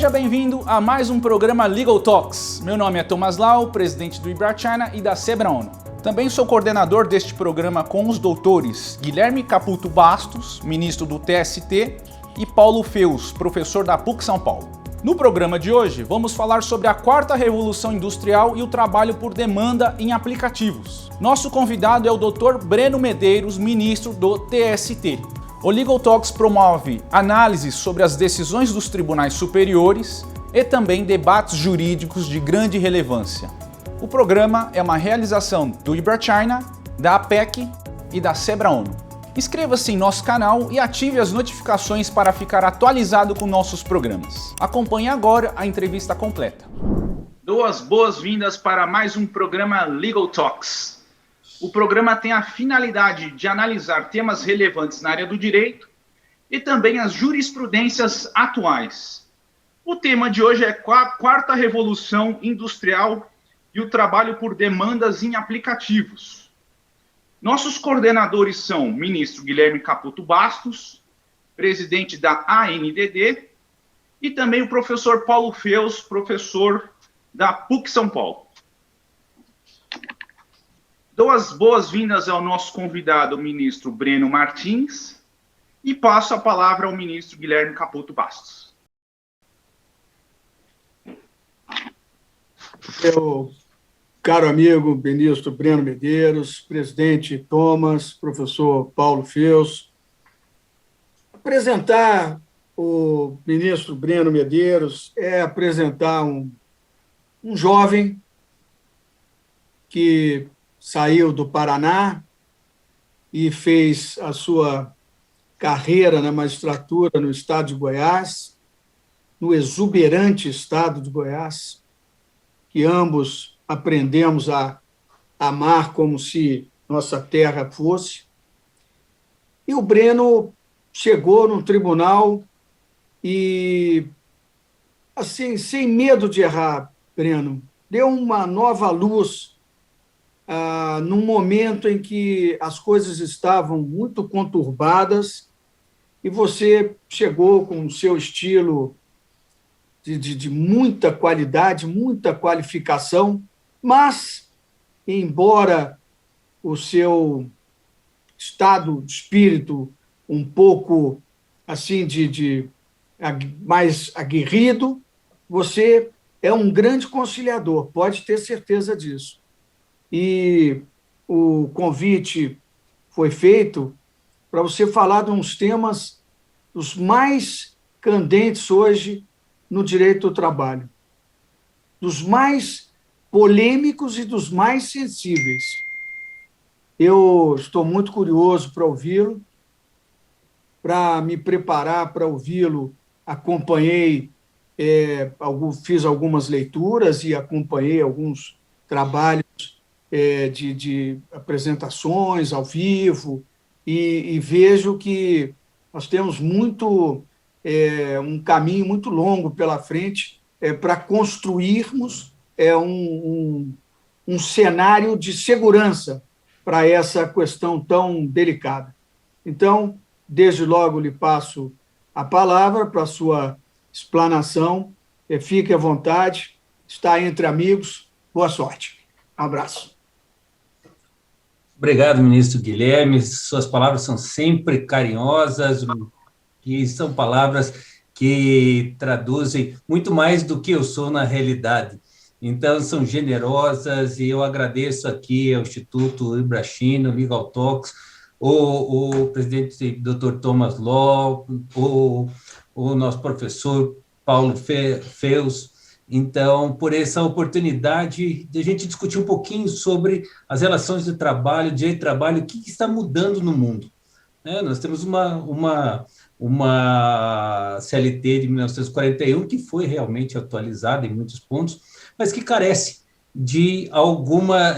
Seja bem-vindo a mais um programa Legal Talks. Meu nome é Thomas Lau, presidente do IBRA-China e da SEBRA-ONU. Também sou coordenador deste programa com os doutores Guilherme Caputo Bastos, ministro do TST, e Paulo Feus, professor da PUC São Paulo. No programa de hoje, vamos falar sobre a quarta revolução industrial e o trabalho por demanda em aplicativos. Nosso convidado é o Dr. Breno Medeiros, ministro do TST. O Legal Talks promove análises sobre as decisões dos tribunais superiores e também debates jurídicos de grande relevância. O programa é uma realização do IBRA-China, da APEC e da SEBRA-ONU. Inscreva-se em nosso canal e ative as notificações para ficar atualizado com nossos programas. Acompanhe agora a entrevista completa. Dou as boas-vindas para mais um programa Legal Talks. O programa tem a finalidade de analisar temas relevantes na área do direito e também as jurisprudências atuais. O tema de hoje é a quarta revolução industrial e o trabalho por demandas em aplicativos. Nossos coordenadores são o ministro Guilherme Caputo Bastos, presidente da ANDD, e também o professor Paulo Feus, professor da PUC São Paulo. Dou as boas-vindas ao nosso convidado, o ministro Breno Martins, e passo a palavra ao ministro Guilherme Caputo Bastos. Meu caro amigo, ministro Breno Medeiros, presidente Thomas, professor Paulo Feus, apresentar o ministro Breno Medeiros é apresentar um jovem que saiu do Paraná e fez a sua carreira na magistratura no estado de Goiás, no exuberante estado de Goiás, que ambos aprendemos a amar como se nossa terra fosse. E o Breno chegou no tribunal e, assim, sem medo de errar, Breno, deu uma nova luz num momento em que as coisas estavam muito conturbadas e você chegou com o seu estilo de muita qualidade, muita qualificação, mas, embora o seu estado de espírito um pouco assim mais aguerrido, você é um grande conciliador, pode ter certeza disso. E o convite foi feito para você falar de uns temas dos mais candentes hoje no direito do trabalho, dos mais polêmicos e dos mais sensíveis. Eu estou muito curioso para ouvi-lo, para me preparar para ouvi-lo, acompanhei, fiz algumas leituras e acompanhei alguns trabalhos de apresentações ao vivo, e vejo que nós temos um caminho muito longo pela frente para construirmos um cenário de segurança para essa questão tão delicada. Então, desde logo lhe passo a palavra para a sua explanação, fique à vontade, está entre amigos, boa sorte. Um abraço. Obrigado, ministro Guilherme. Suas palavras são sempre carinhosas, e são palavras que traduzem muito mais do que eu sou na realidade. Então, são generosas, e eu agradeço aqui ao Instituto IBRA-China, Legal Talks, o presidente Dr. Thomas Law, o nosso professor Paulo Feus, então, por essa oportunidade de a gente discutir um pouquinho sobre as relações de trabalho, direito de trabalho, o que está mudando no mundo. Nós temos uma CLT de 1941 que foi realmente atualizada em muitos pontos, mas que carece de alguma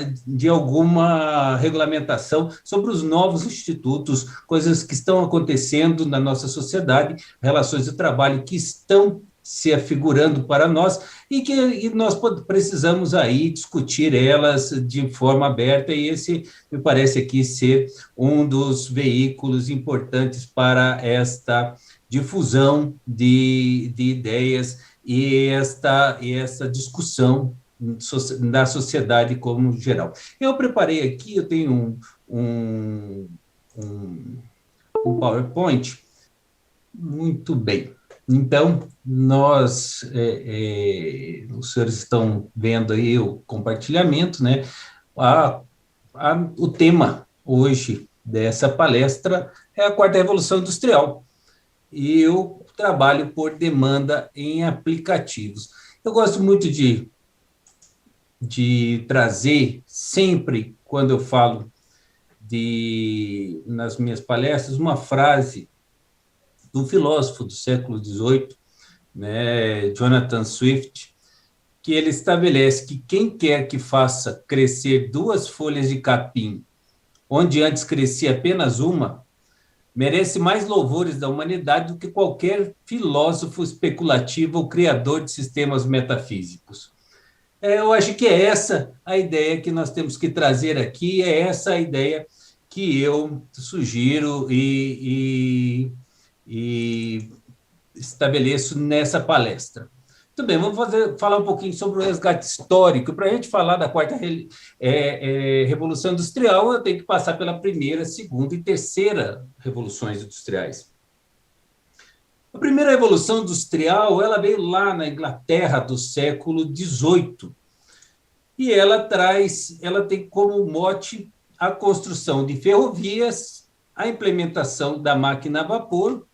regulamentação sobre os novos institutos, coisas que estão acontecendo na nossa sociedade, relações de trabalho que estão se afigurando para nós e nós precisamos aí discutir elas de forma aberta, e esse me parece aqui ser um dos veículos importantes para esta difusão de ideias e essa discussão da sociedade como geral. Eu preparei aqui, eu tenho um PowerPoint. Muito bem. Então, os senhores estão vendo aí o compartilhamento, né? O tema hoje dessa palestra é a quarta revolução industrial. E eu trabalho por demanda em aplicativos. Eu gosto muito de trazer sempre, quando eu falo nas minhas palestras, uma frase do filósofo do século XVIII, né, Jonathan Swift, que ele estabelece que quem quer que faça crescer 2 folhas de capim, onde antes crescia apenas uma, merece mais louvores da humanidade do que qualquer filósofo especulativo ou criador de sistemas metafísicos. Eu acho que é essa a ideia que nós temos que trazer aqui, é essa a ideia que eu sugiro e estabeleço nessa palestra. Muito bem, vamos falar um pouquinho sobre o resgate histórico. Para a gente falar da quarta revolução industrial, eu tenho que passar pela primeira, segunda e terceira revoluções industriais. A primeira revolução industrial, ela veio lá na Inglaterra do século XVIII, e ela tem como mote a construção de ferrovias, a implementação da máquina a vapor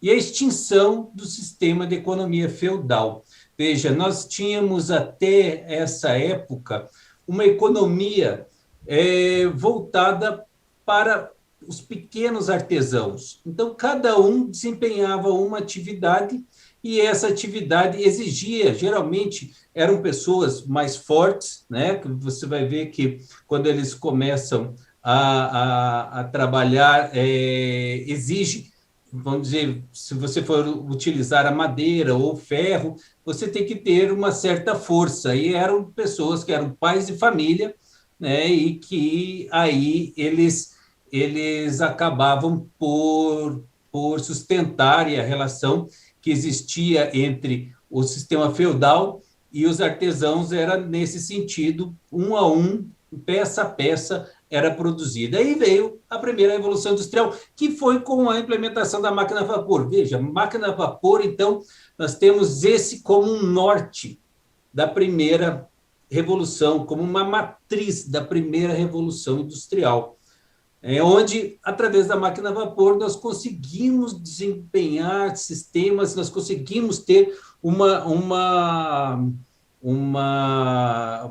e a extinção do sistema de economia feudal. Veja, nós tínhamos até essa época uma economia voltada para os pequenos artesãos. Então, cada um desempenhava uma atividade e essa atividade exigia, geralmente, eram pessoas mais fortes, né? Você vai ver que quando eles começam a trabalhar, exige, vamos dizer, se você for utilizar a madeira ou o ferro, você tem que ter uma certa força. E eram pessoas que eram pais de família, né? E que aí eles acabavam por sustentar a relação que existia entre o sistema feudal e os artesãos era nesse sentido, um a um, peça a peça, era produzida. Aí veio a primeira revolução industrial, que foi com a implementação da máquina a vapor. Veja, máquina a vapor, então, nós temos esse como um norte da primeira revolução, como uma matriz da primeira revolução industrial. Onde, através da máquina a vapor, nós conseguimos desempenhar sistemas, nós conseguimos ter uma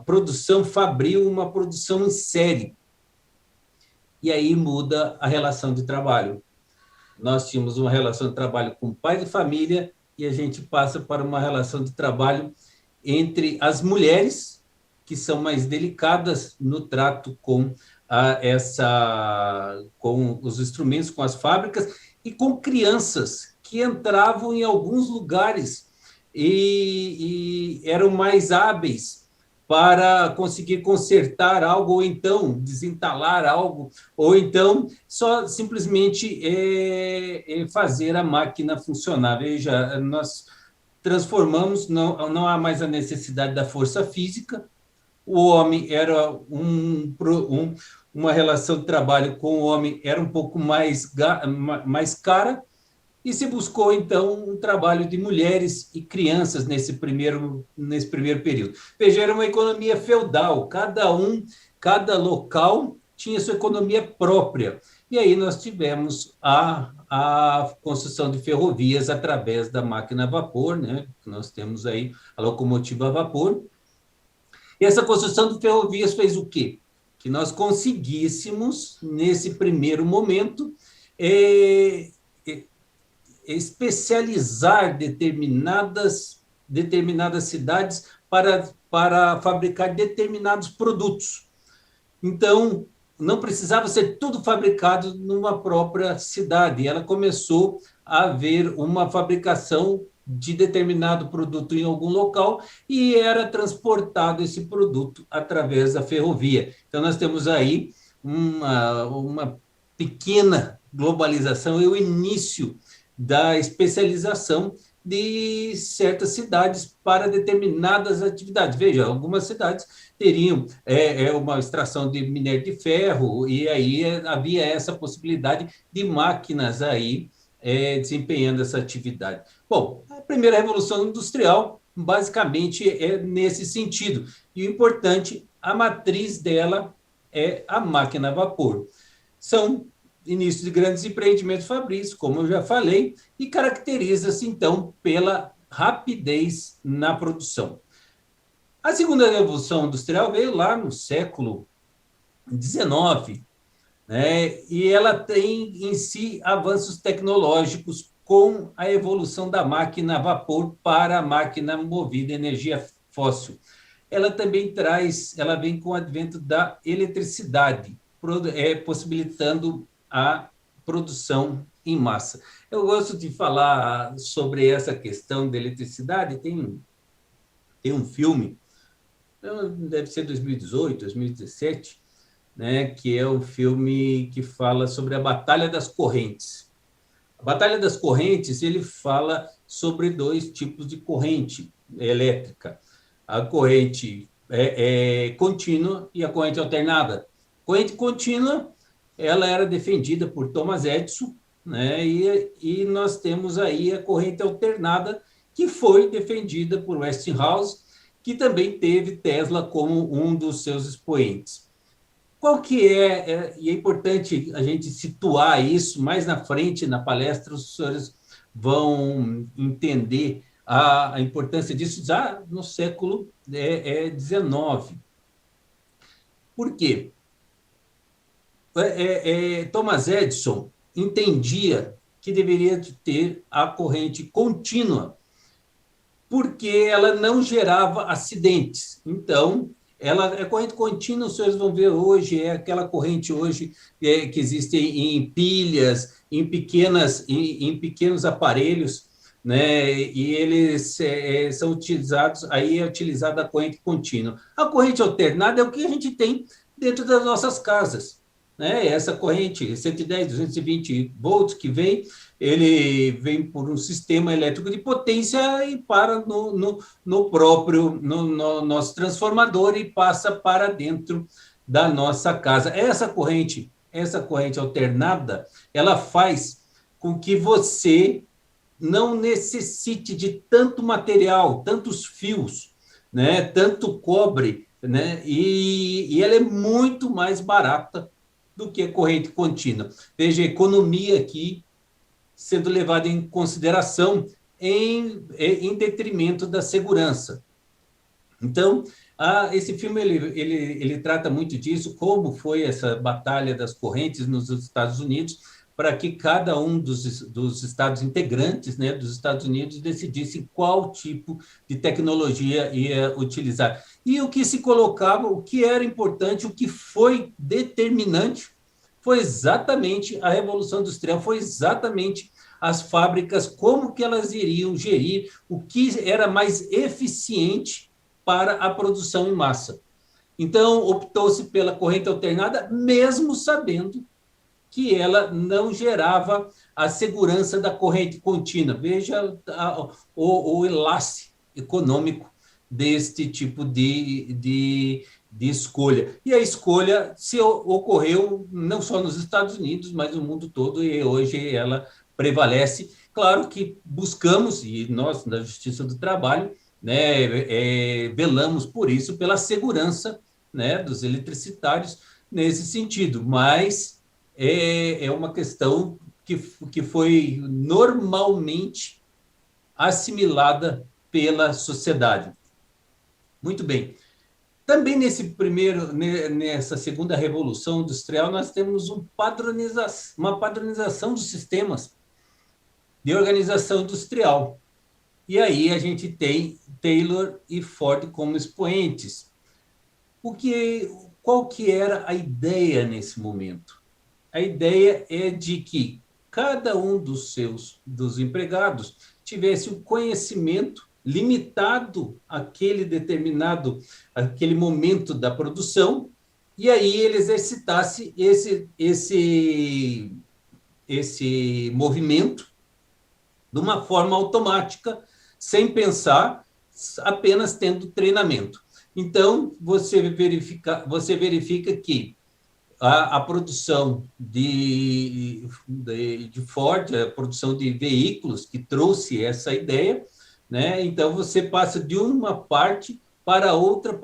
produção fabril, uma produção em série. E aí muda a relação de trabalho. Nós tínhamos uma relação de trabalho com pai de família e a gente passa para uma relação de trabalho entre as mulheres, que são mais delicadas no trato com com os instrumentos, com as fábricas, e com crianças que entravam em alguns lugares e eram mais hábeis para conseguir consertar algo, ou então desentalar algo, ou então só simplesmente fazer a máquina funcionar. Veja, nós transformamos, não há mais a necessidade da força física. O homem era uma relação de trabalho com o homem era um pouco mais cara, e se buscou, então, um trabalho de mulheres e crianças nesse primeiro período. Veja, era uma economia feudal, cada local tinha sua economia própria. E aí nós tivemos a construção de ferrovias através da máquina a vapor, né? Nós temos aí a locomotiva a vapor. E essa construção de ferrovias fez o quê? Que nós conseguíssemos, nesse primeiro momento, especializar determinadas cidades para fabricar determinados produtos. Então, não precisava ser tudo fabricado numa própria cidade. Ela começou a haver uma fabricação de determinado produto em algum local e era transportado esse produto através da ferrovia. Então, nós temos aí uma pequena globalização e o início da especialização de certas cidades para determinadas atividades. Veja, algumas cidades teriam uma extração de minério de ferro, e aí havia essa possibilidade de máquinas aí desempenhando essa atividade. Bom, a primeira revolução industrial basicamente é nesse sentido, e o importante, a matriz dela é a máquina a vapor. São início de grandes empreendimentos fabris, como eu já falei, e caracteriza-se, então, pela rapidez na produção. A segunda revolução industrial veio lá no século XIX, né? E ela tem em si avanços tecnológicos com a evolução da máquina a vapor para a máquina movida a energia fóssil. Ela também ela vem com o advento da eletricidade, possibilitando a produção em massa. Eu gosto de falar sobre essa questão da eletricidade. Tem um filme, deve ser 2018, 2017, né, que é um filme que fala sobre a Batalha das Correntes. A Batalha das Correntes, ele fala sobre dois tipos de corrente elétrica. A corrente contínua e a corrente alternada. Corrente contínua, ela era defendida por Thomas Edison, né? E nós temos aí a corrente alternada, que foi defendida por Westinghouse, que também teve Tesla como um dos seus expoentes. Qual que e é importante a gente situar isso, mais na frente, na palestra, os senhores vão entender a importância disso já no século XIX. Por quê? Thomas Edison entendia que deveria ter a corrente contínua, porque ela não gerava acidentes. Então, a corrente contínua, os senhores vão ver hoje, é aquela corrente hoje que existe em pilhas, em pequenos aparelhos, né? E eles são utilizados, aí é utilizada a corrente contínua. A corrente alternada é o que a gente tem dentro das nossas casas, né? Essa corrente 110, 220 volts que ele vem por um sistema elétrico de potência e para no próprio nosso transformador e passa para dentro da nossa casa. Essa corrente alternada, ela faz com que você não necessite de tanto material, tantos fios, né? Tanto cobre, né? E ela é muito mais barata do que a corrente contínua. Veja a economia aqui sendo levada em consideração em detrimento da segurança. Então, esse filme ele trata muito disso, como foi essa batalha das correntes nos Estados Unidos, para que cada um dos estados integrantes, né, dos Estados Unidos decidisse qual tipo de tecnologia ia utilizar. E o que se colocava, o que era importante, o que foi determinante, foi exatamente a Revolução Industrial, foi exatamente as fábricas, como que elas iriam gerir, o que era mais eficiente para a produção em massa. Então, optou-se pela corrente alternada, mesmo sabendo que ela não gerava a segurança da corrente contínua. Veja o enlace econômico deste tipo de escolha. E a escolha se ocorreu não só nos Estados Unidos, mas no mundo todo, e hoje ela prevalece. Claro que buscamos, e nós, na Justiça do Trabalho, né, velamos por isso, pela segurança, né, dos eletricitários nesse sentido, mas é uma questão que foi normalmente assimilada pela sociedade. Muito bem. Também nessa segunda revolução industrial, nós temos uma padronização dos sistemas de organização industrial. E aí a gente tem Taylor e Ford como expoentes. Qual que era a ideia nesse momento? A ideia é de que cada um dos empregados tivesse um conhecimento limitado aquele momento da produção, e aí ele exercitasse esse movimento de uma forma automática, sem pensar, apenas tendo treinamento. Então, você verifica que a produção de Ford, a produção de veículos que trouxe essa ideia, né? Então, você passa de uma parte para outra,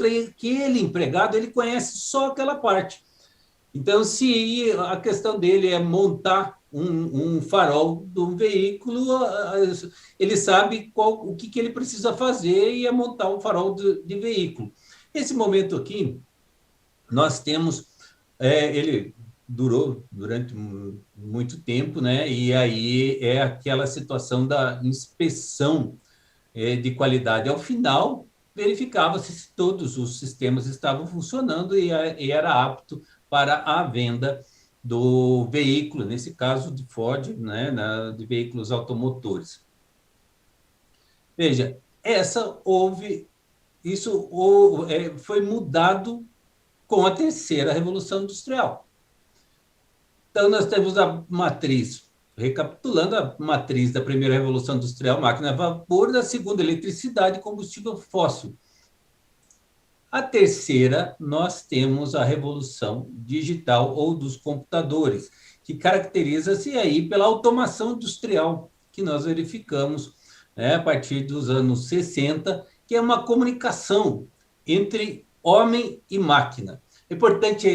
e aquele empregado ele conhece só aquela parte. Então, se a questão dele é montar um farol de um veículo, ele sabe o que ele precisa fazer e é montar um farol de veículo. Esse momento aqui, nós temos, ele durou durante muito tempo, né? E aí é aquela situação da inspeção de qualidade. Ao final, verificava-se se todos os sistemas estavam funcionando e era apto para a venda do veículo, nesse caso de Ford, né, de veículos automotores. Veja, isso foi mudado com a terceira revolução industrial. Então, nós temos a matriz, recapitulando, a matriz da primeira revolução industrial, máquina a vapor, da segunda, eletricidade e combustível fóssil. A terceira, nós temos a revolução digital ou dos computadores, que caracteriza-se aí pela automação industrial, que nós verificamos, né, a partir dos anos 60, que é uma comunicação entre homem e máquina. É importante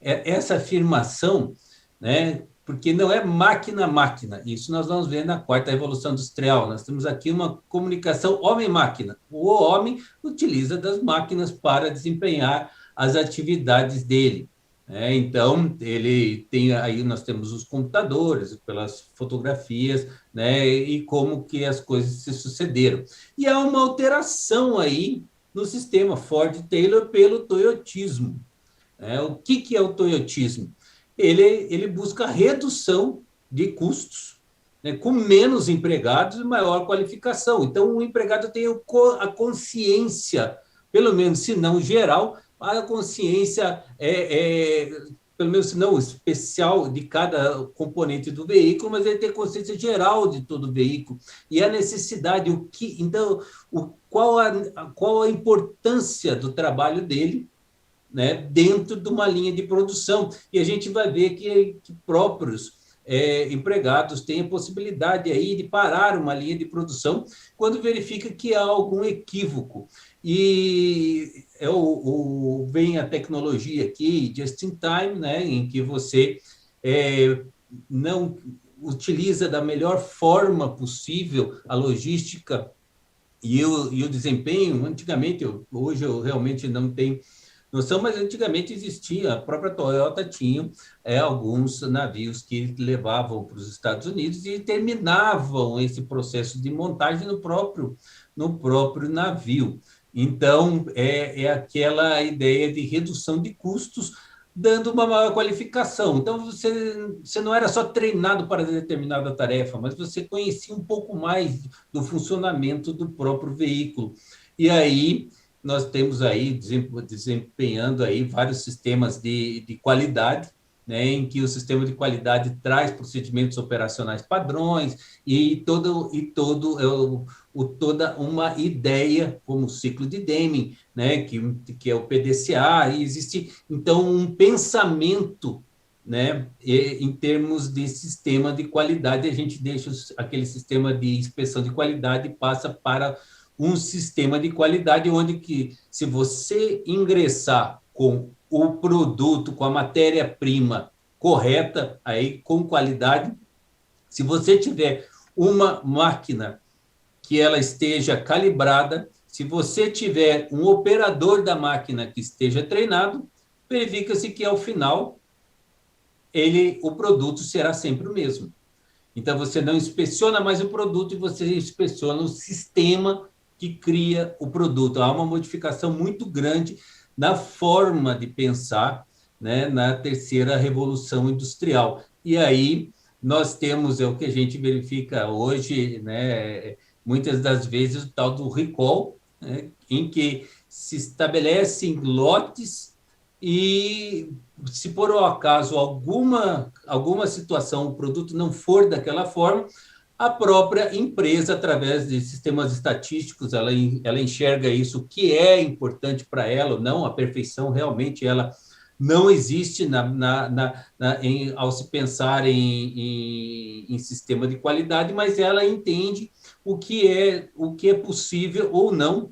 essa afirmação, né, porque não é máquina-máquina. Isso nós vamos ver na quarta revolução industrial. Nós temos aqui uma comunicação homem-máquina. O homem utiliza das máquinas para desempenhar as atividades dele. Então, aí nós temos os computadores, pelas fotografias, né, e como que as coisas se sucederam. E há uma alteração aí no sistema Ford-Taylor pelo toyotismo. O que é o toyotismo? Ele busca a redução de custos, né, com menos empregados e maior qualificação. Então, o empregado tem a consciência, pelo menos, se não geral, a consciência, pelo menos, se não especial, de cada componente do veículo, mas ele tem consciência geral de todo o veículo. E a necessidade, então, qual a importância do trabalho dele, né, dentro de uma linha de produção. E a gente vai ver que próprios empregados têm a possibilidade aí de parar uma linha de produção quando verifica que há algum equívoco. E vem a tecnologia aqui, just in time, né, em que você não utiliza da melhor forma possível a logística e o desempenho. Antigamente, hoje eu realmente não tenho noção, mas antigamente existia, a própria Toyota tinha alguns navios que levavam para os Estados Unidos e terminavam esse processo de montagem no próprio navio. Então, é aquela ideia de redução de custos, dando uma maior qualificação. Então, você não era só treinado para determinada tarefa, mas você conhecia um pouco mais do funcionamento do próprio veículo. E aí nós temos aí desempenhando aí vários sistemas de qualidade, né, em que o sistema de qualidade traz procedimentos operacionais padrões e toda uma ideia, como o ciclo de Deming, né, que é o PDCA, e existe, então, um pensamento, né, em termos de sistema de qualidade. A gente deixa aquele sistema de inspeção de qualidade e passa para um sistema de qualidade onde que, se você ingressar com o produto, com a matéria-prima correta, aí com qualidade, se você tiver uma máquina que ela esteja calibrada, se você tiver um operador da máquina que esteja treinado, verifica-se que, ao final, o produto será sempre o mesmo. Então, você não inspeciona mais o produto e você inspeciona o sistema que cria o produto. Há uma modificação muito grande na forma de pensar, né, na terceira revolução industrial. E aí nós temos, o que a gente verifica hoje, né, muitas das vezes, o tal do recall, né, em que se estabelecem lotes e, se por um acaso alguma situação, o produto não for daquela forma, A própria empresa, através de sistemas estatísticos, ela enxerga isso, o que é importante para ela ou não, a perfeição realmente ela não existe ao se pensar em sistema de qualidade, mas ela entende o que é possível ou não,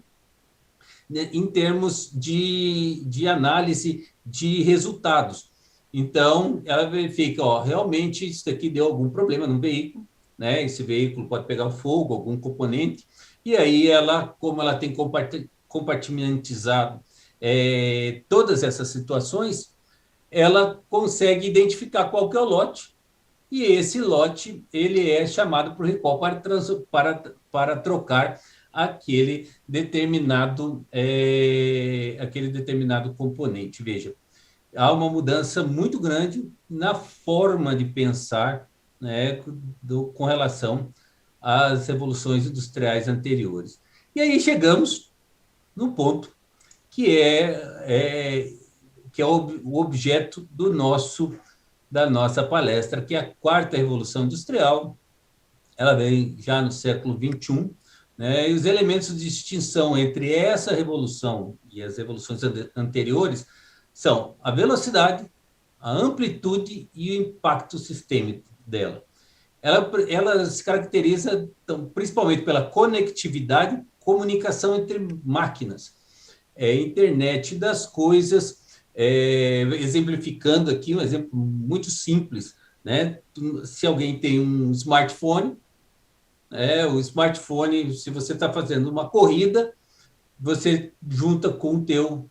né, em termos de análise de resultados. Então, ela verifica, ó, realmente isso aqui deu algum problema no veículo, né? Esse veículo pode pegar fogo, algum componente, e aí ela, como ela tem compartimentizado todas essas situações, ela consegue identificar qual que é o lote, e esse lote ele é chamado para o recall para trocar aquele determinado componente. Veja, há uma mudança muito grande na forma de pensar, né, com relação às revoluções industriais anteriores. E aí chegamos no ponto que é o objeto da nossa palestra, que é a quarta revolução industrial. Ela vem já no século XXI, né? E os elementos de distinção entre essa revolução e as revoluções anteriores são a velocidade, a amplitude e o impacto sistêmico dela. Ela se caracteriza então, principalmente pela conectividade, comunicação entre máquinas, internet das coisas, exemplificando aqui um exemplo muito simples, né? Se alguém tem um smartphone, o smartphone, se você está fazendo uma corrida, você junta com o teu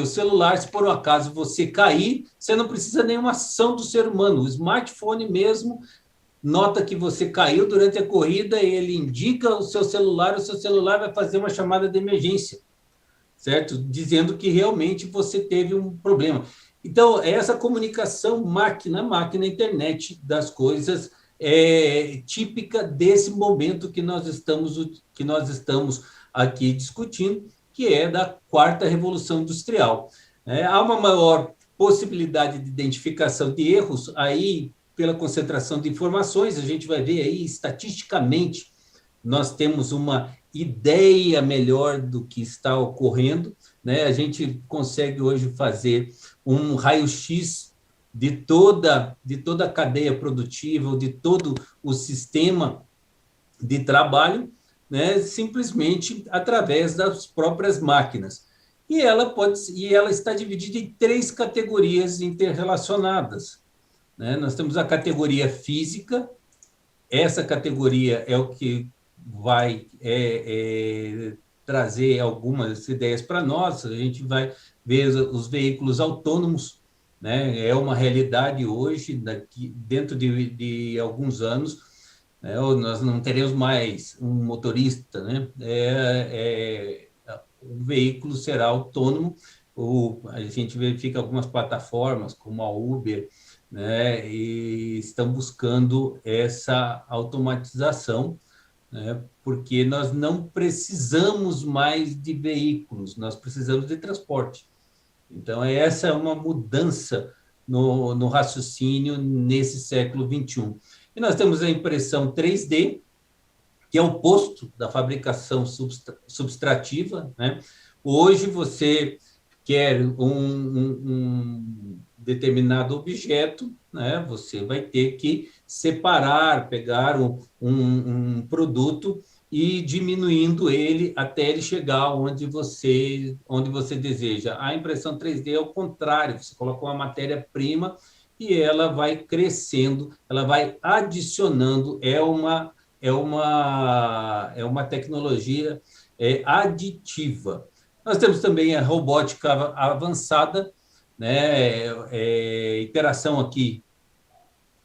celular, se por um acaso você cair, você não precisa nenhuma ação do ser humano. O smartphone mesmo nota que você caiu durante a corrida, ele indica o seu celular vai fazer uma chamada de emergência, certo? Dizendo que realmente você teve um problema. Então, essa comunicação máquina, internet das coisas, é típica desse momento que nós estamos aqui discutindo, que é da quarta revolução industrial. Há uma maior possibilidade de identificação de erros aí pela concentração de informações, a gente vai ver aí estatisticamente, nós temos uma ideia melhor do que está ocorrendo, né? A gente consegue hoje fazer um raio-x de toda a cadeia produtiva, de todo o sistema de trabalho, né? Simplesmente através das próprias máquinas. E ela está dividida em 3 categorias interrelacionadas, né? Nós temos a categoria física, essa categoria é o que vai trazer algumas ideias para nós. A gente vai ver os veículos autônomos, né? É uma realidade hoje, dentro de alguns anos, né? Nós não teremos mais um motorista, né? O veículo será autônomo. A gente verifica algumas plataformas, como a Uber, né? E estão buscando essa automatização, né? Porque nós não precisamos mais de veículos, nós precisamos de transporte. Então, essa é uma mudança no raciocínio nesse século XXI. E nós temos a impressão 3D, que é o oposto da fabricação subtrativa, né? Hoje, você quer um determinado objeto, né? Você vai ter que separar, pegar um produto e diminuindo ele até ele chegar onde você deseja. A impressão 3D é o contrário, você coloca uma matéria-prima e ela vai crescendo, ela vai adicionando, é uma tecnologia aditiva. Nós temos também a robótica avançada, né? Interação aqui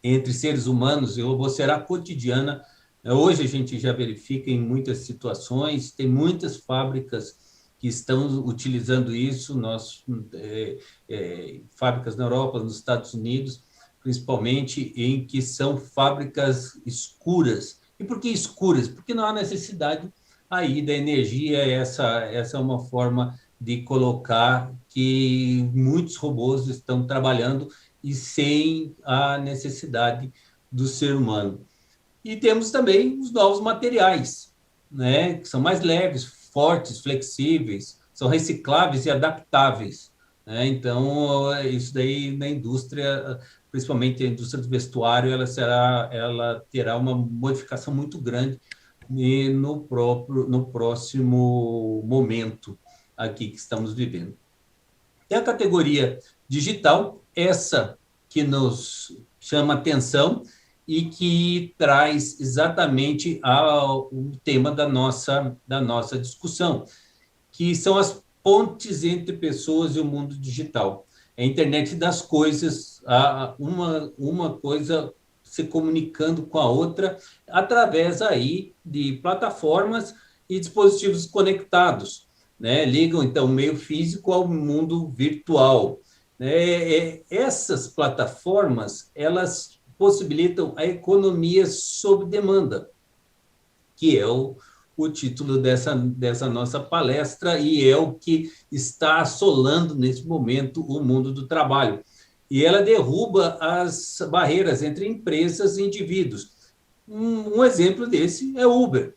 entre seres humanos e robôs será cotidiana. Hoje a gente já verifica em muitas situações, tem muitas fábricas que estão utilizando isso, fábricas na Europa, nos Estados Unidos, principalmente, em que são fábricas escuras. E por que escuras? Porque não há necessidade aí da energia, essa é uma forma de colocar que muitos robôs estão trabalhando e sem a necessidade do ser humano. E temos também os novos materiais, né, que são mais leves, fortes, flexíveis, são recicláveis e adaptáveis, né? Então, isso daí na indústria, principalmente a indústria do vestuário, ela terá uma modificação muito grande no próximo momento aqui que estamos vivendo. E a categoria digital, essa que nos chama atenção e que traz exatamente o tema da nossa discussão, que são as pontes entre pessoas e o mundo digital. É a internet das coisas, uma coisa se comunicando com a outra através aí de plataformas e dispositivos conectados, né? Ligam, então, o meio físico ao mundo virtual. Essas plataformas, elas possibilitam a economia sob demanda, que é o título dessa nossa palestra, e é o que está assolando, nesse momento, o mundo do trabalho. E ela derruba as barreiras entre empresas e indivíduos. Um exemplo desse é o Uber.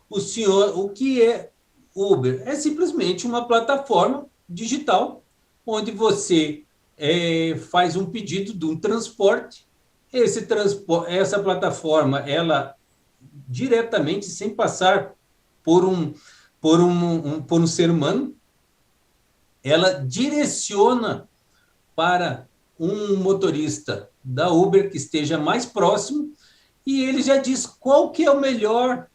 O que é Uber? É simplesmente uma plataforma digital onde você faz um pedido de um transporte. Essa plataforma, ela diretamente, sem passar por um ser humano, ela direciona para um motorista da Uber que esteja mais próximo, e ele já diz qual que é o melhor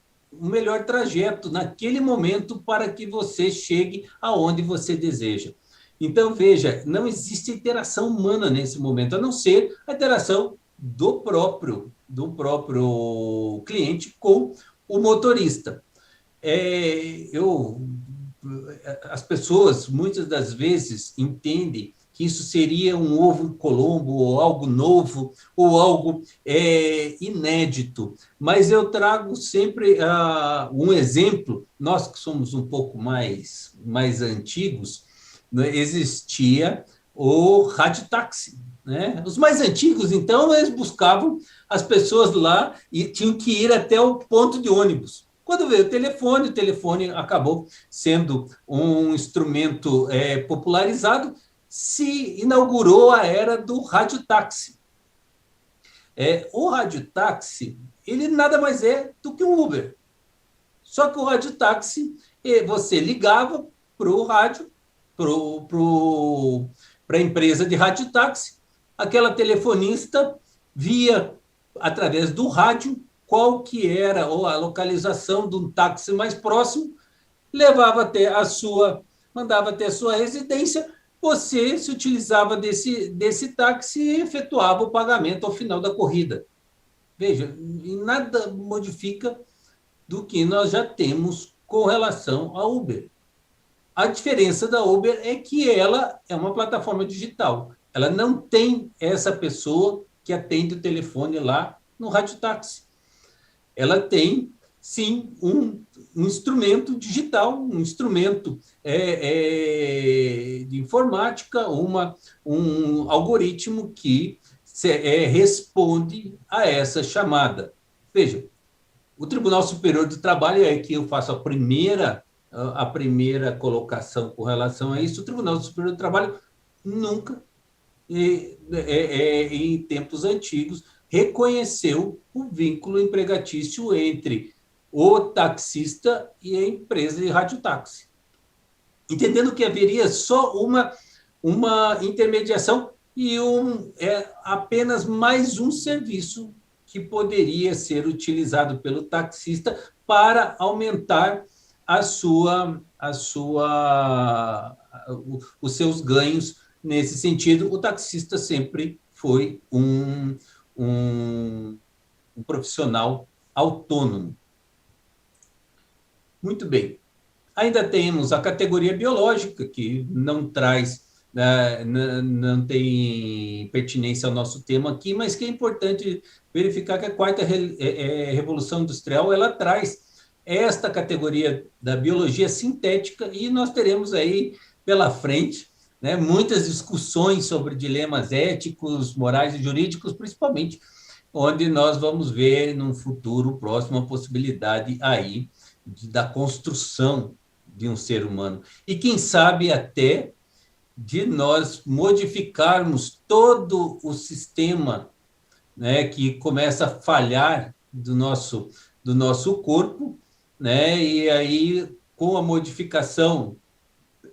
trajeto naquele momento para que você chegue aonde você deseja. Então, veja, não existe interação humana nesse momento, a não ser a interação do próprio cliente com o motorista. As pessoas, muitas das vezes, entendem que isso seria um ovo em Colombo, ou algo novo, ou algo inédito. Mas eu trago sempre um exemplo. Nós que somos um pouco mais antigos, né, existia o radiotáxi, né? Os mais antigos, então, eles buscavam as pessoas lá e tinham que ir até o ponto de ônibus. Quando veio o telefone acabou sendo um instrumento popularizado, se inaugurou a era do radiotáxi. O radiotáxi, ele nada mais é do que um Uber. Só que o radiotáxi, você ligava para o rádio, para a empresa de radiotáxi, aquela telefonista via, através do rádio, qual que era ou a localização de um táxi mais próximo, mandava até a sua residência, você se utilizava desse táxi e efetuava o pagamento ao final da corrida. Veja, nada modifica do que nós já temos com relação à Uber. A diferença da Uber é que ela é uma plataforma digital. Ela não tem essa pessoa que atende o telefone lá no radiotáxi. Ela tem, sim, um instrumento digital, um instrumento de informática, um algoritmo que responde a essa chamada. Veja, o Tribunal Superior do Trabalho, é que eu faço a primeira colocação com relação a isso. O Tribunal Superior do Trabalho nunca, em tempos antigos, reconheceu o vínculo empregatício entre o taxista e a empresa de radiotáxi, entendendo que haveria só uma intermediação e apenas mais um serviço que poderia ser utilizado pelo taxista para aumentar os seus ganhos. Nesse sentido, o taxista sempre foi um profissional autônomo. Muito bem. Ainda temos a categoria biológica, que não tem pertinência ao nosso tema aqui, mas que é importante verificar que a quarta revolução industrial, ela traz esta categoria da biologia sintética, e nós teremos aí pela frente, né, muitas discussões sobre dilemas éticos, morais e jurídicos, principalmente onde nós vamos ver, num futuro próximo, a possibilidade aí da construção de um ser humano. E, quem sabe, até de nós modificarmos todo o sistema, né, que começa a falhar do nosso corpo, né, e aí, com a modificação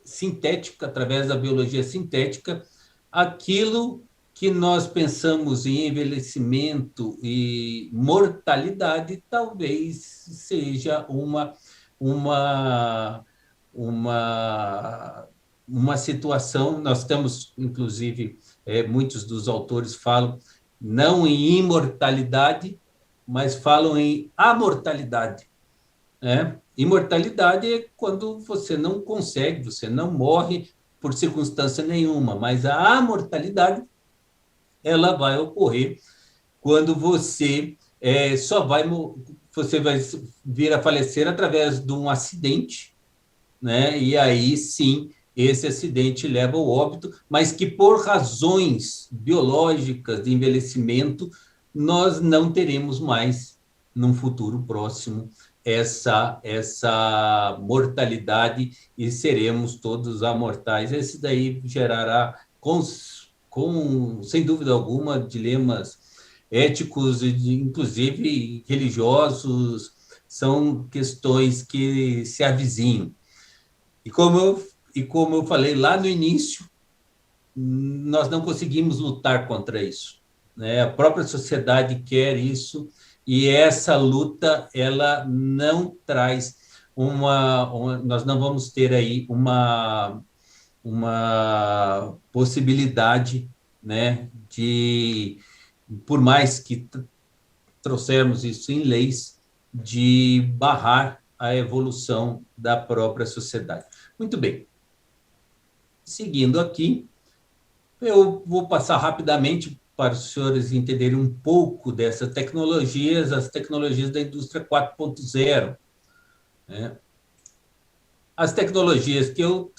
sintética, através da biologia sintética, aquilo que nós pensamos em envelhecimento e mortalidade talvez seja uma, uma, uma situação. Nós temos, inclusive, muitos dos autores falam não em imortalidade, mas falam em amortalidade, né? Imortalidade é quando você não consegue, você não morre por circunstância nenhuma, mas a amortalidade, ela vai ocorrer quando você vai vir a falecer através de um acidente, né? E aí sim, esse acidente leva ao óbito, mas que por razões biológicas de envelhecimento nós não teremos mais num futuro próximo essa mortalidade e seremos todos amortais. Esse daí gerará, sem dúvida alguma, dilemas éticos, inclusive religiosos, são questões que se avizinham. E como eu falei lá no início, nós não conseguimos lutar contra isso, né? A própria sociedade quer isso, e essa luta, ela não traz nós não vamos ter aí uma possibilidade, né, por mais que trouxermos isso em leis, de barrar a evolução da própria sociedade. Muito bem. Seguindo aqui, eu vou passar rapidamente para os senhores entenderem um pouco dessas tecnologias, as tecnologias da indústria 4.0, né? As tecnologias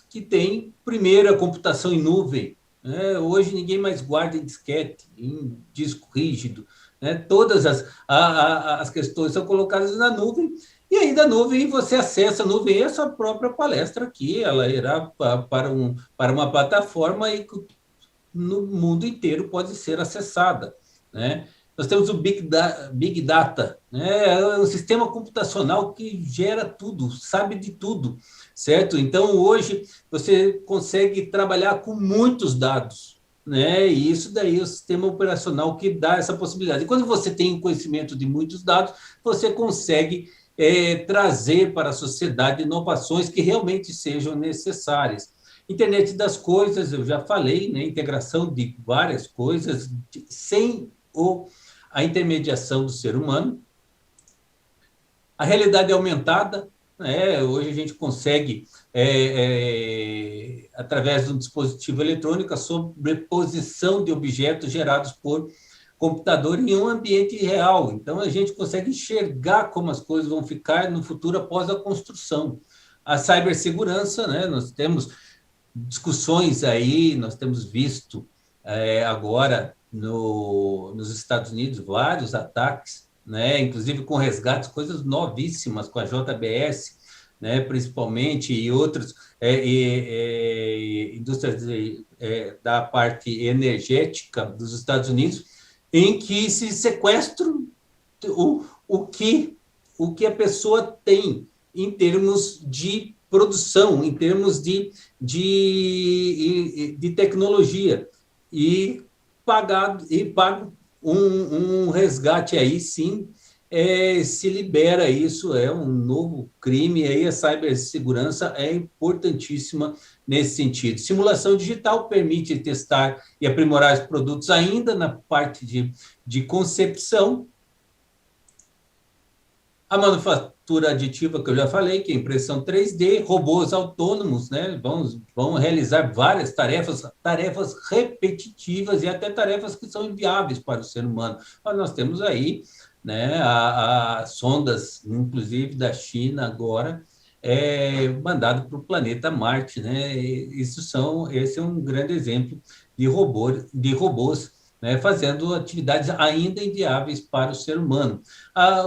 que tem, primeiro, a computação em nuvem, né? Hoje ninguém mais guarda em disquete, em disco rígido, né? Todas as questões são colocadas na nuvem, e aí da nuvem você acessa a nuvem, e a sua própria palestra aqui, ela irá para uma plataforma e no mundo inteiro pode ser acessada, né? Nós temos o Big Data, né? É um sistema computacional que gera tudo, sabe de tudo, certo? Então, hoje, você consegue trabalhar com muitos dados, né? E isso daí é o sistema operacional que dá essa possibilidade. E quando você tem o conhecimento de muitos dados, você consegue trazer para a sociedade inovações que realmente sejam necessárias. Internet das coisas, eu já falei, né? Integração de várias coisas sem a intermediação do ser humano. A realidade aumentada, né? Hoje a gente consegue, através de um dispositivo eletrônico, a sobreposição de objetos gerados por computador em um ambiente real. Então, a gente consegue enxergar como as coisas vão ficar no futuro após a construção. A cibersegurança, né? Nós temos discussões aí, nós temos visto agora nos Estados Unidos vários ataques, né? Inclusive com resgates, coisas novíssimas com a JBS, né? Principalmente, e outros indústrias da parte energética dos Estados Unidos, em que se sequestra o que a pessoa tem em termos de produção, em termos de tecnologia, e pago um resgate aí, sim, se libera isso, é um novo crime, aí a cibersegurança é importantíssima nesse sentido. Simulação digital permite testar e aprimorar os produtos ainda na parte de concepção. A manufatura aditiva, que eu já falei, que é impressão 3D, robôs autônomos, né? Vão realizar várias tarefas repetitivas e até tarefas que são inviáveis para o ser humano. Mas nós temos aí, né, as sondas, inclusive da China agora, mandado para o planeta Marte, né? Esse é um grande exemplo de robôs né, fazendo atividades ainda inviáveis para o ser humano.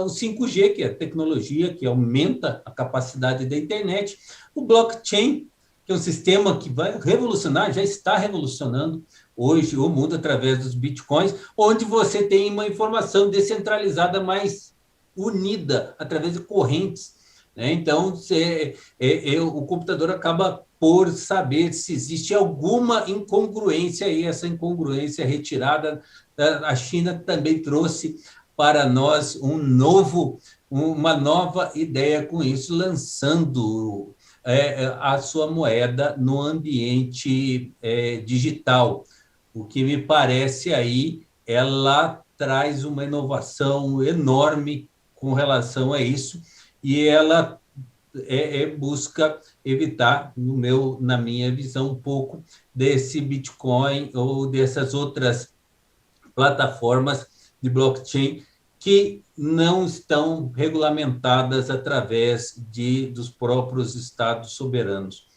O 5G, que é a tecnologia que aumenta a capacidade da internet, o blockchain, que é um sistema que vai revolucionar, já está revolucionando hoje o mundo através dos bitcoins, onde você tem uma informação descentralizada mais unida através de correntes, né? Então, o computador acaba por saber se existe alguma incongruência, e essa incongruência retirada, a China também trouxe para nós uma nova ideia com isso, lançando a sua moeda no ambiente digital, o que me parece aí, ela traz uma inovação enorme com relação a isso, e ela busca evitar, na minha visão, um pouco desse Bitcoin ou dessas outras plataformas de blockchain que não estão regulamentadas através dos próprios estados soberanos.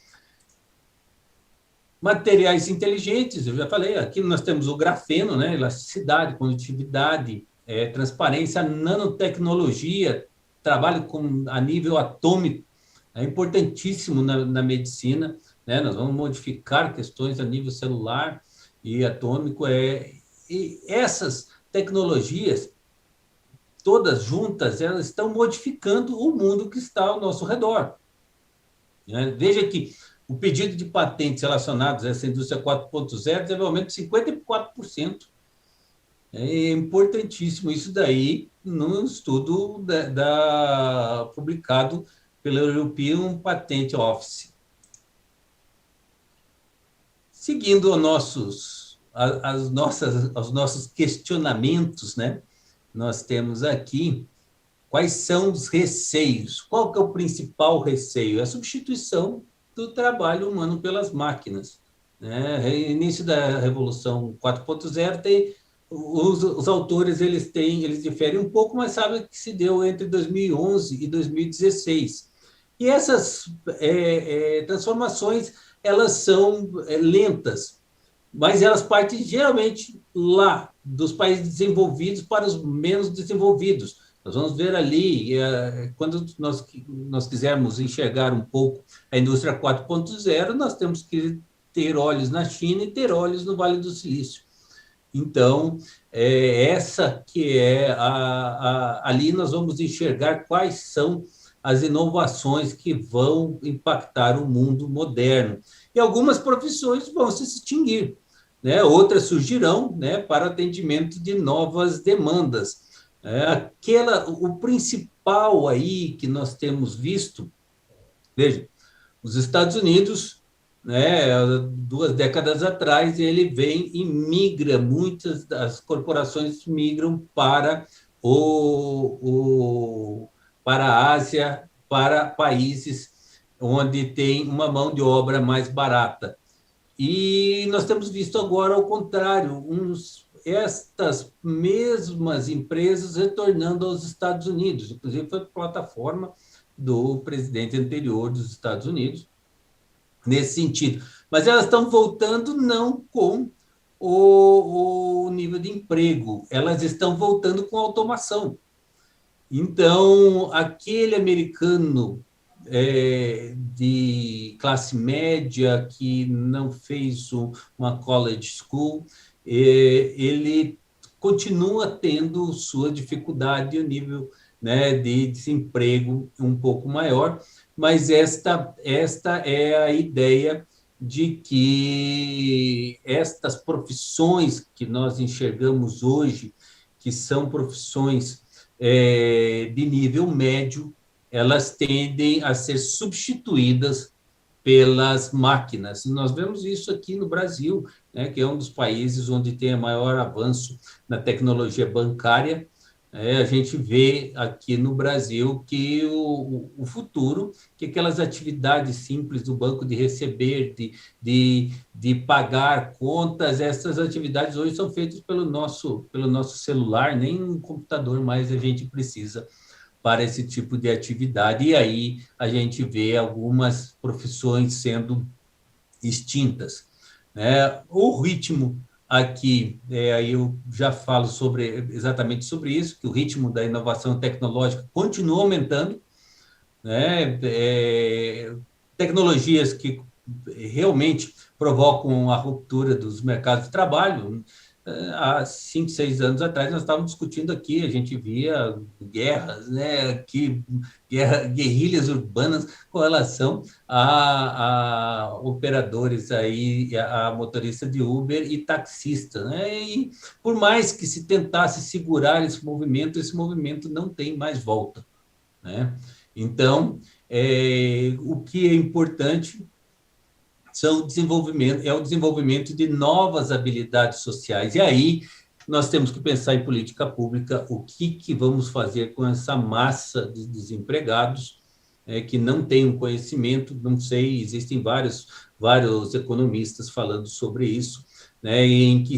Materiais inteligentes, eu já falei, aqui nós temos o grafeno, né? Elasticidade, condutividade, transparência, nanotecnologia, trabalho a nível atômico, é importantíssimo na medicina, né? Nós vamos modificar questões a nível celular e atômico, e essas tecnologias, todas juntas, elas estão modificando o mundo que está ao nosso redor, né? Veja que o pedido de patentes relacionados a essa indústria 4.0 teve um aumento de 54%. É importantíssimo isso daí, num estudo publicado pela European Patent Office. Seguindo aos nossos questionamentos, né? Nós temos aqui quais são os receios. Qual que é o principal receio? É a substituição do trabalho humano pelas máquinas, né? Início da Revolução 4.0 tem os autores, eles diferem um pouco, mas sabem que se deu entre 2011 e 2016. E essas transformações, elas são lentas, mas elas partem geralmente lá dos países desenvolvidos para os menos desenvolvidos. Nós vamos ver ali, quando nós quisermos enxergar um pouco a indústria 4.0, nós temos que ter olhos na China e ter olhos no Vale do Silício. Então, essa que ali nós vamos enxergar quais são as inovações que vão impactar o mundo moderno. E algumas profissões vão se extinguir, né? Outras surgirão, né, para atendimento de novas demandas. O principal aí que nós temos visto, veja, os Estados Unidos, né, 2 décadas atrás, ele vem e migra, muitas das corporações migram para para a Ásia, para países onde tem uma mão de obra mais barata. E nós temos visto agora, ao contrário, estas mesmas empresas retornando aos Estados Unidos. Inclusive, foi plataforma do presidente anterior dos Estados Unidos, nesse sentido. Mas elas estão voltando não com o nível de emprego, elas estão voltando com automação. Então, aquele americano de classe média que não fez uma college school, ele continua tendo sua dificuldade, o nível, né, de desemprego um pouco maior, mas esta é a ideia de que estas profissões que nós enxergamos hoje, que são profissões de nível médio, elas tendem a ser substituídas pelas máquinas. Nós vemos isso aqui no Brasil, né, que é um dos países onde tem o maior avanço na tecnologia bancária. A gente vê aqui no Brasil que o futuro, que aquelas atividades simples do banco de receber, de pagar contas, essas atividades hoje são feitas pelo nosso celular, nem um computador mais a gente precisa para esse tipo de atividade. E aí a gente vê algumas profissões sendo extintas, né? O ritmo aqui, aí eu já falo exatamente sobre isso, que o ritmo da inovação tecnológica continua aumentando, né? Tecnologias que realmente provocam a ruptura dos mercados de trabalho. Há 5, 6 anos atrás, nós estávamos discutindo aqui, a gente via guerras, né, guerrilhas urbanas com relação a operadores aí, a motorista de Uber e taxista, né? E por mais que se tentasse segurar esse movimento não tem mais volta, né? Então, o que é importante é o desenvolvimento de novas habilidades sociais. E aí nós temos que pensar em política pública, o que vamos fazer com essa massa de desempregados que não tem um conhecimento, não sei, existem vários economistas falando sobre isso, né, em que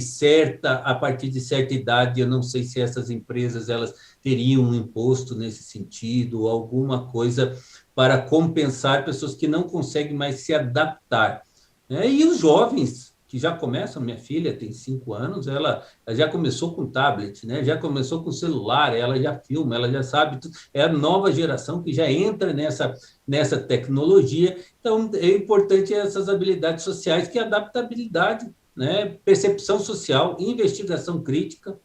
a partir de certa idade, eu não sei se essas empresas elas teriam um imposto nesse sentido, alguma coisa para compensar pessoas que não conseguem mais se adaptar. E os jovens que já começam, minha filha tem 5 anos, ela já começou com tablet, né? Já começou com celular, ela já filma, ela já sabe, é a nova geração que já entra nessa tecnologia. Então, é importante essas habilidades sociais, que é adaptabilidade, né? Percepção social, investigação crítica,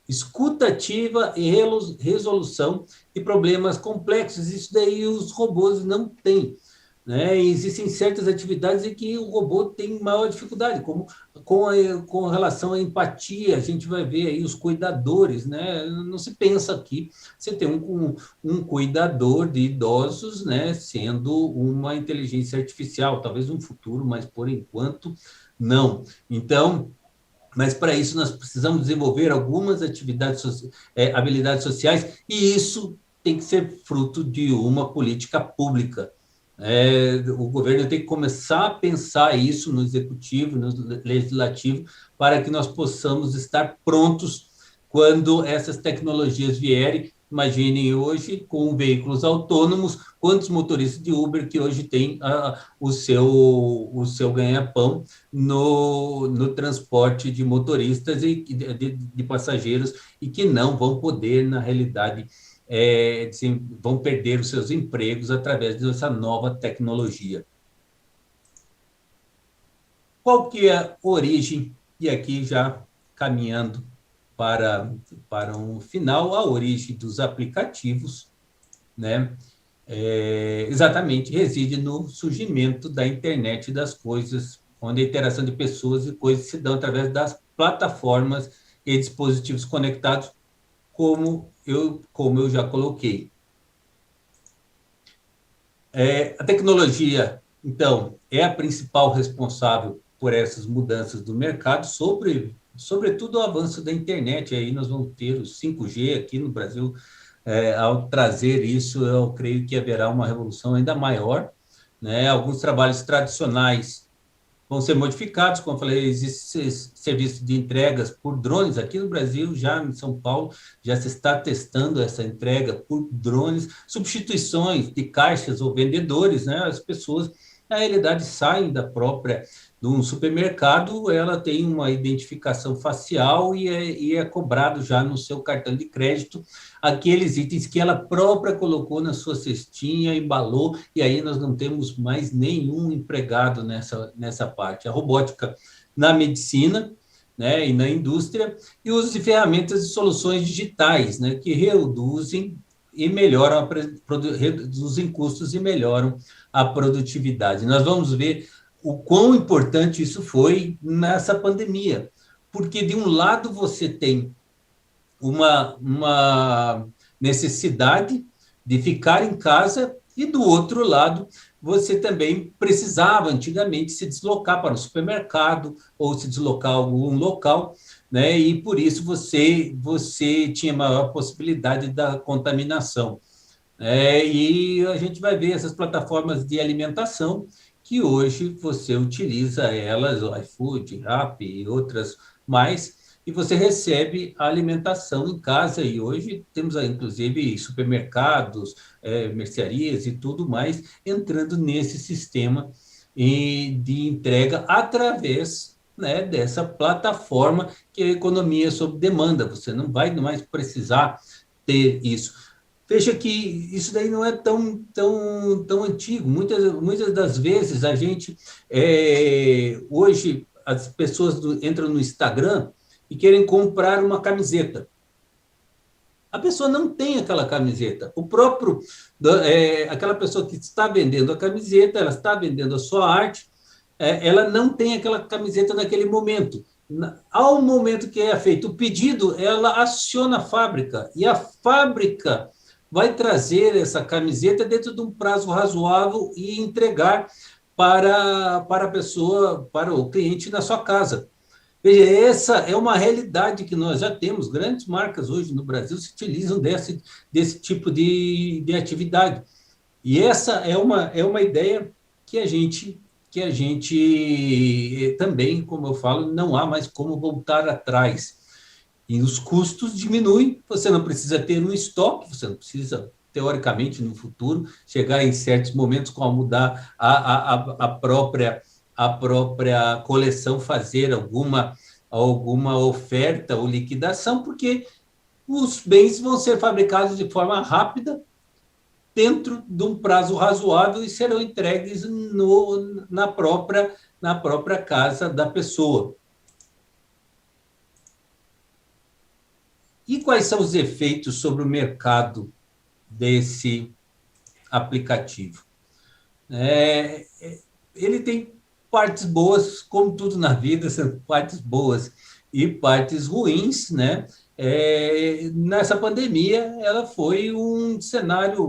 escuta ativa e resolução de problemas complexos. Isso daí os robôs não têm, né? E existem certas atividades em que o robô tem maior dificuldade, como com relação à empatia. A gente vai ver aí os cuidadores, né? Não se pensa aqui, você tem um cuidador de idosos, né, sendo uma inteligência artificial, talvez um futuro, mas por enquanto não. Então, mas para isso nós precisamos desenvolver algumas habilidades sociais, e isso tem que ser fruto de uma política pública. O governo tem que começar a pensar isso no executivo, no legislativo, para que nós possamos estar prontos quando essas tecnologias vierem. Imaginem hoje, com veículos autônomos, quantos motoristas de Uber que hoje têm o seu ganha-pão no transporte de motoristas e de passageiros, e que não vão poder, na realidade, vão perder os seus empregos através dessa nova tecnologia. Qual que é a origem, e aqui já caminhando para um final, a origem dos aplicativos, né? Exatamente reside no surgimento da internet das coisas, onde a interação de pessoas e coisas se dão através das plataformas e dispositivos conectados, como eu já coloquei. A tecnologia, então, é a principal responsável por essas mudanças do mercado, sobretudo o avanço da internet. Aí nós vamos ter o 5G aqui no Brasil. Ao trazer isso, eu creio que haverá uma revolução ainda maior, né? Alguns trabalhos tradicionais vão ser modificados, como eu falei, existe serviço de entregas por drones aqui no Brasil, já em São Paulo, já se está testando essa entrega por drones, substituições de caixas ou vendedores, né? As pessoas, na realidade, saem de um supermercado, ela tem uma identificação facial e é cobrado já no seu cartão de crédito aqueles itens que ela própria colocou na sua cestinha, embalou, e aí nós não temos mais nenhum empregado nessa parte. A robótica na medicina, né, e na indústria, e o uso de ferramentas e soluções digitais, né, que reduzem custos e melhoram a produtividade. Nós vamos ver o quão importante isso foi nessa pandemia, porque de um lado você tem uma necessidade de ficar em casa, e do outro lado você também precisava antigamente se deslocar para o supermercado ou se deslocar a algum local, né? E por isso você tinha maior possibilidade da contaminação. E a gente vai ver essas plataformas de alimentação que hoje você utiliza elas, o iFood, Rappi e outras mais, e você recebe a alimentação em casa. E hoje temos, inclusive, supermercados, mercearias e tudo mais entrando nesse sistema de entrega através né, dessa plataforma que é a economia sob demanda. Você não vai mais precisar ter isso. Veja que isso daí não é tão antigo. Muitas das vezes a gente, hoje, as pessoas entram no Instagram e querem comprar uma camiseta. A pessoa não tem aquela camiseta. Aquela pessoa que está vendendo a camiseta, ela está vendendo a sua arte, ela não tem aquela camiseta naquele momento. Ao momento que é feito o pedido, ela aciona a fábrica, e a fábrica vai trazer essa camiseta dentro de um prazo razoável e entregar para a pessoa, para o cliente na sua casa. Veja, essa é uma realidade que nós já temos. Grandes marcas hoje no Brasil se utilizam desse tipo de atividade. E essa é uma ideia que a gente também, como eu falo, não há mais como voltar atrás. E os custos diminuem, você não precisa ter um estoque, você não precisa, teoricamente, no futuro, chegar em certos momentos com mudar a própria coleção, fazer alguma oferta ou liquidação, porque os bens vão ser fabricados de forma rápida, dentro de um prazo razoável, e serão entregues na própria casa da pessoa. E quais são os efeitos sobre o mercado desse aplicativo? Ele tem partes boas, como tudo na vida, são partes boas e partes ruins, né? Nessa pandemia, ela foi um cenário,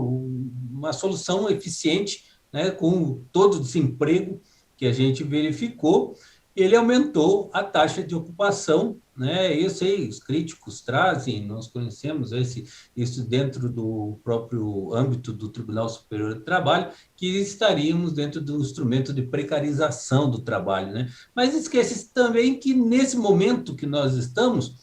uma solução eficiente, né? Com todo o desemprego que a gente verificou, ele aumentou a taxa de ocupação, né? Eu sei, os críticos trazem, nós conhecemos isso dentro do próprio âmbito do Tribunal Superior do Trabalho, que estaríamos dentro do instrumento de precarização do trabalho, né? Mas esquece também que, nesse momento que nós estamos,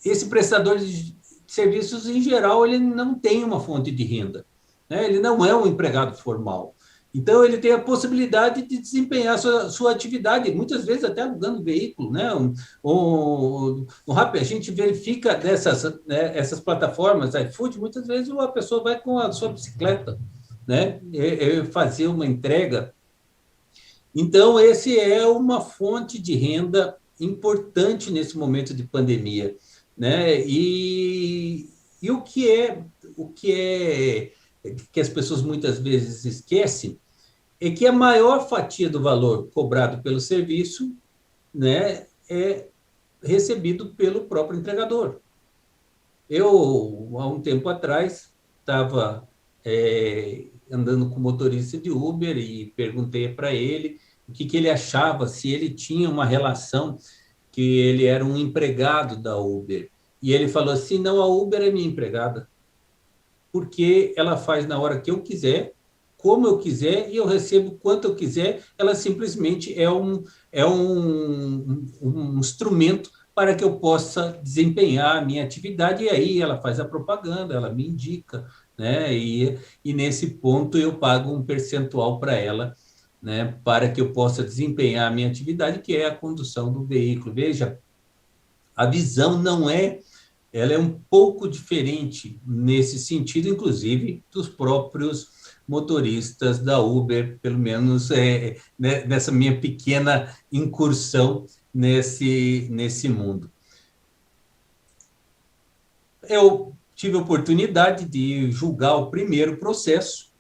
esse prestador de serviços, em geral, ele não tem uma fonte de renda, né? Ele não é um empregado formal. Então, ele tem a possibilidade de desempenhar sua atividade, muitas vezes até alugando veículo, né? A gente verifica essas plataformas, iFood, muitas vezes a pessoa vai com a sua bicicleta, né? Fazer uma entrega. Então, esse é uma fonte de renda importante nesse momento de pandemia, né? E o que as pessoas muitas vezes esquecem é que a maior fatia do valor cobrado pelo serviço, né, é recebido pelo próprio entregador. Eu, há um tempo atrás, estava andando com o motorista de Uber e perguntei para ele o que ele achava, se ele tinha uma relação, que ele era um empregado da Uber. E ele falou assim: não, a Uber é minha empregada, porque ela faz na hora que eu quiser, como eu quiser, e eu recebo quanto eu quiser. Ela simplesmente é um instrumento para que eu possa desempenhar a minha atividade, e aí ela faz a propaganda, ela me indica, né? E nesse ponto eu pago um percentual para ela, né? Para que eu possa desempenhar a minha atividade, que é a condução do veículo. Veja, a visão não é... ela é um pouco diferente nesse sentido, inclusive, dos próprios motoristas da Uber, pelo menos nessa minha pequena incursão nesse mundo. Eu tive a oportunidade de julgar o primeiro processo,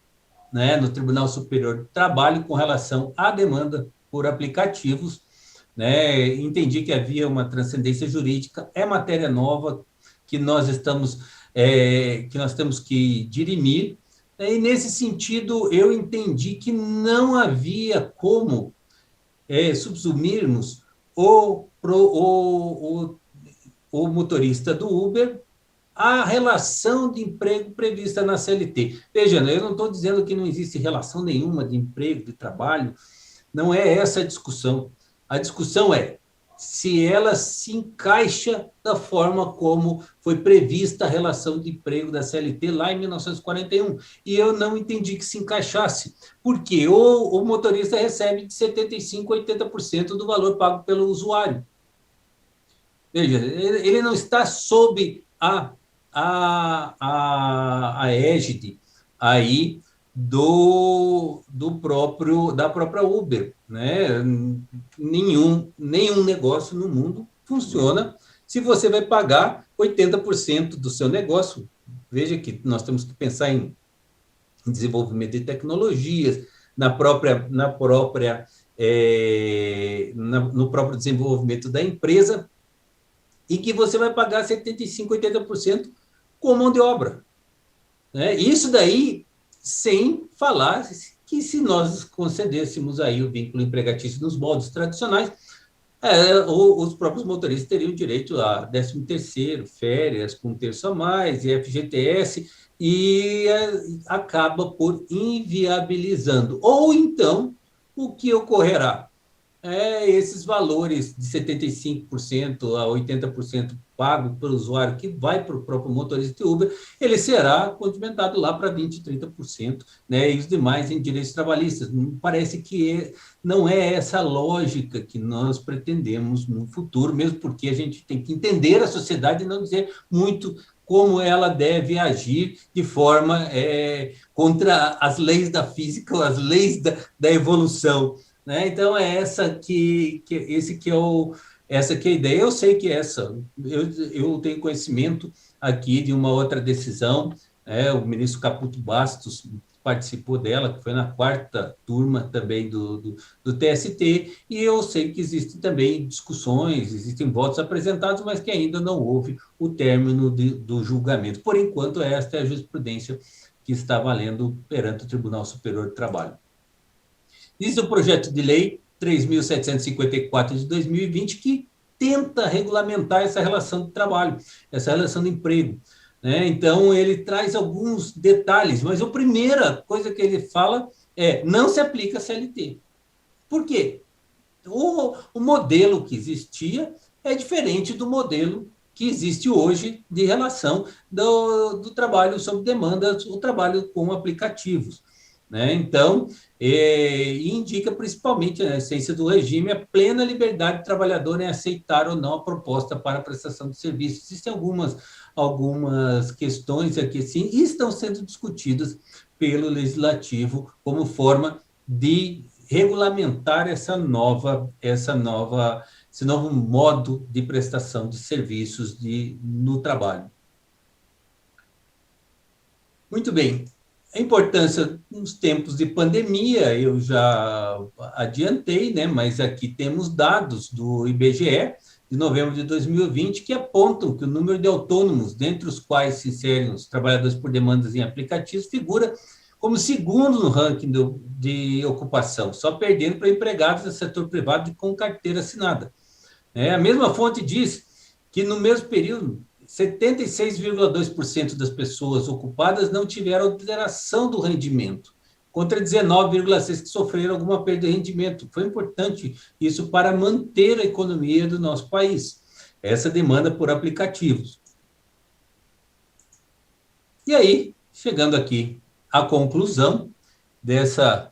né, no Tribunal Superior do Trabalho com relação à demanda por aplicativos, né? Entendi que havia uma transcendência jurídica, é matéria nova que nós temos que dirimir, né? E nesse sentido eu entendi que não havia como subsumirmos o motorista do Uber à relação de emprego prevista na CLT. Veja, eu não estou dizendo que não existe relação nenhuma de emprego, de trabalho, não é essa a discussão. A discussão é: se ela se encaixa da forma como foi prevista a relação de emprego da CLT lá em 1941. E eu não entendi que se encaixasse, porque o motorista recebe de 75% a 80% do valor pago pelo usuário. Veja, ele não está sob a égide aí da própria Uber, né? Nenhum negócio no mundo funciona se você vai pagar 80% do seu negócio. Veja que nós temos que pensar em desenvolvimento de tecnologias, no próprio desenvolvimento da empresa, e que você vai pagar 75%, 80% com mão de obra. Né? Isso daí, sem falar que se nós concedêssemos aí o vínculo empregatício nos moldes tradicionais, os próprios motoristas teriam direito a 13º, férias com 1/3 a mais, e FGTS, e acaba por inviabilizando. Ou então, o que ocorrerá? Esses valores de 75% a 80% pago pelo usuário, que vai para o próprio motorista de Uber, ele será condimentado lá para 20%, 30%, né, e os demais em direitos trabalhistas. Parece que não é essa lógica que nós pretendemos no futuro, mesmo porque a gente tem que entender a sociedade e não dizer muito como ela deve agir de forma contra as leis da física ou as leis da evolução. Né? Então, essa que é a ideia. Eu sei que eu tenho conhecimento aqui de uma outra decisão, o ministro Caputo Bastos participou dela, que foi na 4ª turma também do TST, e eu sei que existem também discussões, existem votos apresentados, mas que ainda não houve o término do julgamento. Por enquanto, esta é a jurisprudência que está valendo perante o Tribunal Superior do Trabalho. Diz o projeto de lei 3.754 de 2020, que tenta regulamentar essa relação de trabalho, essa relação de emprego. Né? Então, ele traz alguns detalhes, mas a primeira coisa que ele fala não se aplica a CLT. Por quê? O modelo que existia é diferente do modelo que existe hoje de relação do trabalho sob demanda, o trabalho com aplicativos. Né? Então, indica principalmente a essência do regime, a plena liberdade do trabalhador em aceitar ou não a proposta para a prestação de serviço. Existem algumas questões aqui, sim, e estão sendo discutidas pelo Legislativo como forma de regulamentar esse novo modo de prestação de serviços no trabalho. Muito bem. A importância nos tempos de pandemia, eu já adiantei, né? Mas aqui temos dados do IBGE, de novembro de 2020, que apontam que o número de autônomos, dentre os quais se inserem os trabalhadores por demandas em aplicativos, figura como segundo no ranking de ocupação, só perdendo para empregados do setor privado com carteira assinada. A mesma fonte diz que, no mesmo período, 76,2% das pessoas ocupadas não tiveram alteração do rendimento, contra 19,6% que sofreram alguma perda de rendimento. Foi importante isso para manter a economia do nosso país, essa demanda por aplicativos. E aí, chegando aqui à conclusão dessa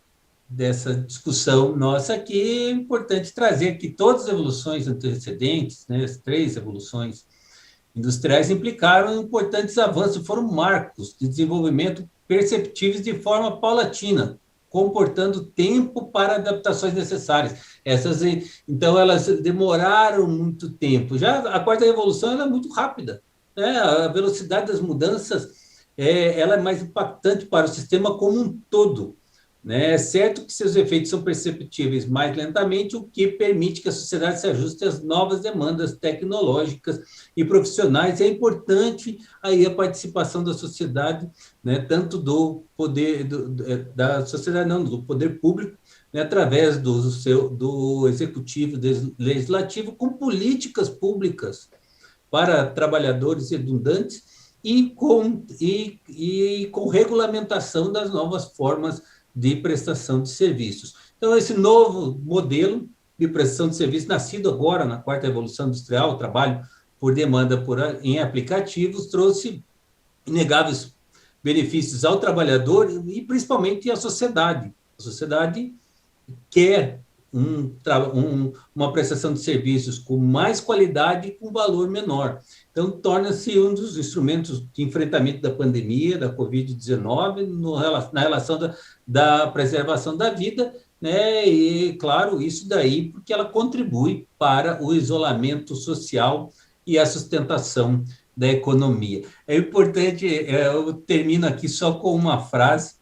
discussão nossa aqui, é importante trazer que todas as evoluções antecedentes, né, as 3 evoluções industriais, implicaram importantes avanços, foram marcos de desenvolvimento perceptíveis de forma paulatina, comportando tempo para adaptações necessárias. Então, elas demoraram muito tempo. Já a 4ª revolução ela é muito rápida, né? A velocidade das mudanças ela é mais impactante para o sistema como um todo. Né? É certo que seus efeitos são perceptíveis mais lentamente, o que permite que a sociedade se ajuste às novas demandas tecnológicas e profissionais. É importante aí a participação da sociedade, né? Tanto do poder da sociedade, não, do poder público, né? Através do executivo, do legislativo, com políticas públicas para trabalhadores redundantes e com regulamentação das novas formas de prestação de serviços. Então, esse novo modelo de prestação de serviço, nascido agora na quarta revolução industrial, o trabalho por demanda em aplicativos, trouxe inegáveis benefícios ao trabalhador e principalmente à sociedade. A sociedade quer uma prestação de serviços com mais qualidade e com valor menor. Então, torna-se um dos instrumentos de enfrentamento da pandemia, da Covid-19, na relação da preservação da vida, né? E, claro, isso daí porque ela contribui para o isolamento social e a sustentação da economia. É importante, eu termino aqui só com uma frase,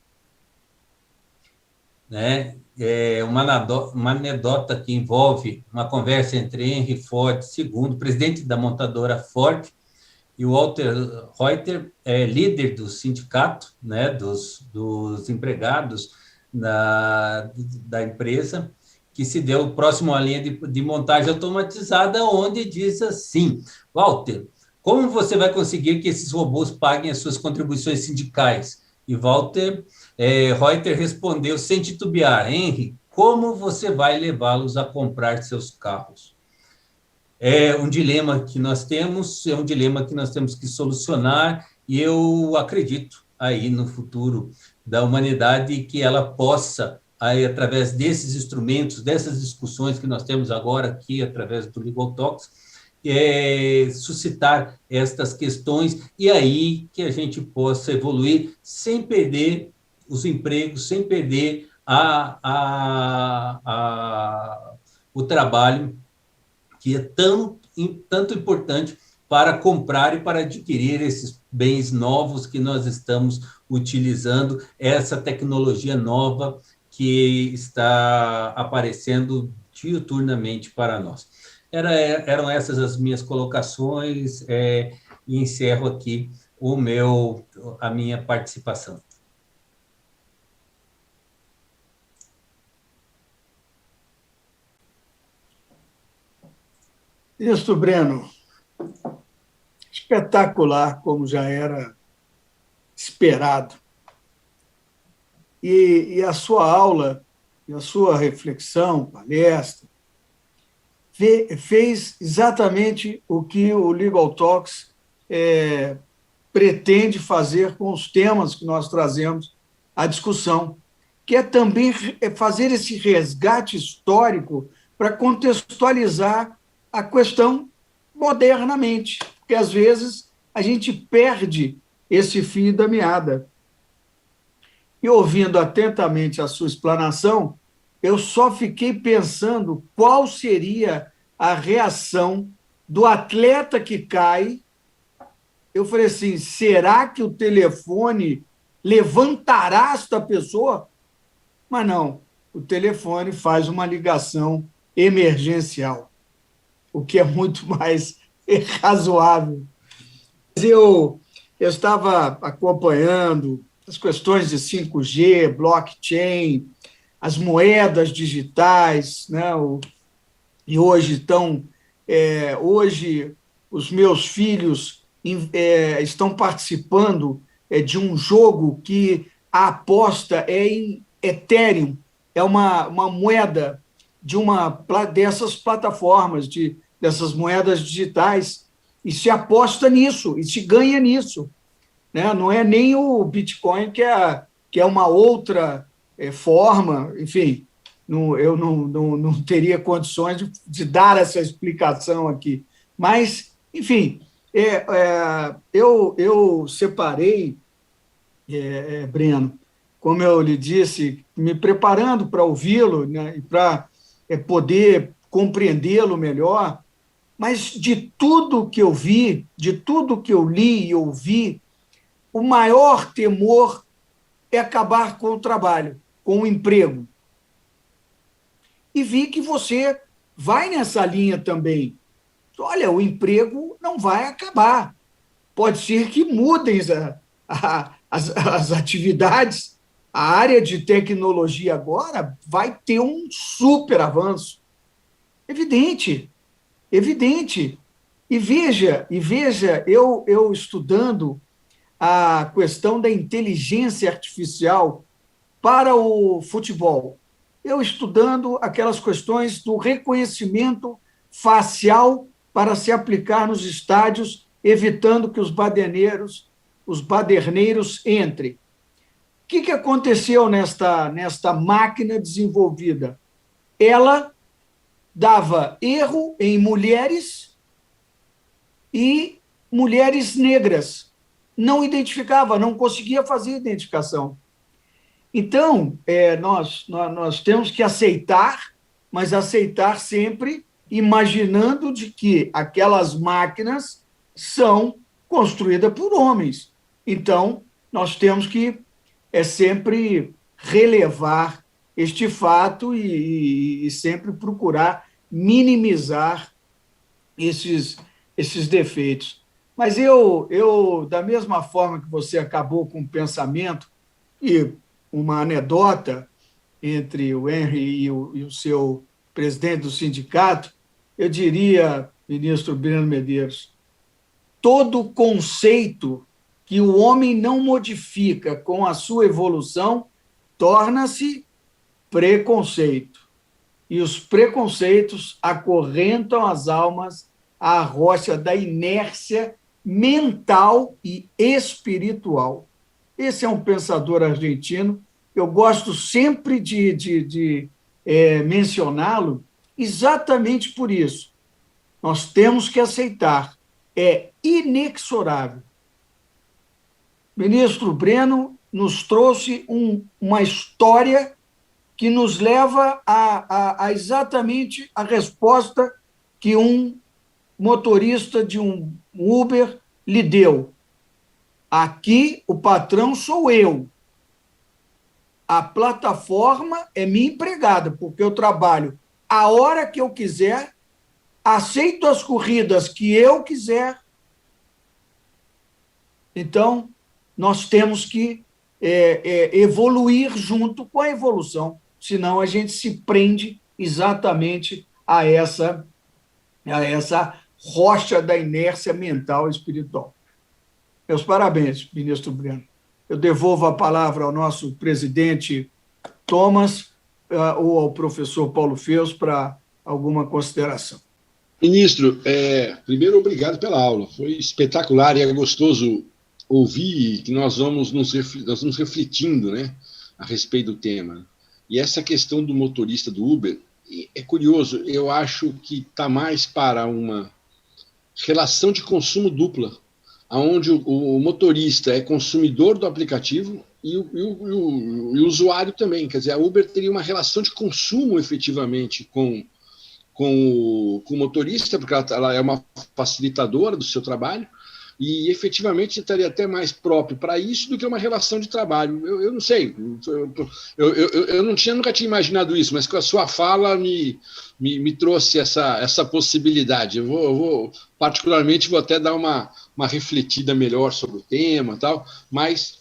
né? Uma anedota que envolve uma conversa entre Henry Ford II, presidente da montadora Ford, e o Walter Reuter, líder do sindicato, né, dos empregados da empresa, que se deu próximo à linha de montagem automatizada, onde diz assim: Walter, como você vai conseguir que esses robôs paguem as suas contribuições sindicais? E Walter Reuter respondeu sem titubear: Henry, como você vai levá-los a comprar seus carros? É um dilema que nós temos, que solucionar, e eu acredito aí no futuro da humanidade que ela possa, aí, através desses instrumentos, dessas discussões que nós temos agora aqui, através do Legal Talks, suscitar estas questões, e aí que a gente possa evoluir sem perder os empregos, sem perder o trabalho, que é tanto importante para comprar e para adquirir esses bens novos que nós estamos utilizando, essa tecnologia nova que está aparecendo diuturnamente para nós. Eram essas as minhas colocações, e encerro aqui a minha participação. Isso, Breno. Espetacular, como já era esperado. E a sua aula, e a sua reflexão, palestra, fez exatamente o que o Legal Talks pretende fazer com os temas que nós trazemos à discussão, que é também fazer esse resgate histórico para contextualizar a questão modernamente, porque, às vezes, a gente perde esse fio da meada. E, ouvindo atentamente a sua explanação, eu só fiquei pensando qual seria a reação do atleta que cai. Eu falei assim, será que o telefone levantará esta pessoa? Mas não, o telefone faz uma ligação emergencial, o que é muito mais razoável. Eu estava acompanhando as questões de 5G, blockchain, as moedas digitais, né? E hoje os meus filhos estão participando de um jogo que a aposta é em Ethereum, é uma moeda dessas plataformas, dessas moedas digitais, e se aposta nisso, e se ganha nisso, né? Não é nem o Bitcoin, que é uma outra forma, enfim, eu não teria condições de dar essa explicação aqui. Mas, enfim, eu separei, Breno, como eu lhe disse, me preparando para ouvi-lo, né, e para poder compreendê-lo melhor, mas de tudo que eu vi, de tudo que eu li e ouvi, o maior temor é acabar com o trabalho, com o emprego. E vi que você vai nessa linha também. Olha, o emprego não vai acabar. Pode ser que mudem as atividades. A área de tecnologia agora vai ter um super avanço. Evidente, evidente. E veja, eu estudando a questão da inteligência artificial para o futebol. eu estudando aquelas questões do reconhecimento facial para se aplicar nos estádios, evitando que os baderneiros entrem. O que aconteceu nesta máquina desenvolvida? Ela dava erro em mulheres e mulheres negras. Não identificava, não conseguia fazer identificação. Então, nós temos que aceitar, mas aceitar sempre imaginando de que aquelas máquinas são construídas por homens. Então, nós temos que sempre relevar este fato e sempre procurar minimizar esses defeitos. Mas eu, da mesma forma que você acabou com o pensamento, e uma anedota entre o Henry e o seu presidente do sindicato, eu diria, ministro Breno Medeiros, todo conceito que o homem não modifica com a sua evolução torna-se preconceito. E os preconceitos acorrentam as almas à rocha da inércia mental e espiritual. Esse é um pensador argentino. Eu gosto sempre de mencioná-lo exatamente por isso. Nós temos que aceitar. É inexorável. O ministro Breno nos trouxe uma história que nos leva a exatamente a resposta que um motorista de um Uber lhe deu. Aqui, o patrão sou eu. A plataforma é minha empregada, porque eu trabalho a hora que eu quiser, aceito as corridas que eu quiser. Então, nós temos que evoluir junto com a evolução, senão a gente se prende exatamente a essa rocha da inércia mental e espiritual. Meus parabéns, ministro Breno. Eu devolvo a palavra ao nosso presidente Thomas ou ao professor Paulo Feus para alguma consideração. Ministro, primeiro, obrigado pela aula. Foi espetacular e é gostoso ouvir que nós vamos refletindo, né, a respeito do tema. E essa questão do motorista do Uber, é curioso, eu acho que está mais para uma relação de consumo dupla, onde o motorista é consumidor do aplicativo e o usuário também. Quer dizer, a Uber teria uma relação de consumo efetivamente com o motorista, porque ela é uma facilitadora do seu trabalho, e efetivamente estaria até mais próprio para isso do que uma relação de trabalho. Eu não sei, eu nunca tinha imaginado isso, mas com a sua fala me trouxe essa possibilidade. Eu particularmente, vou até dar uma refletida melhor sobre o tema, tal, mas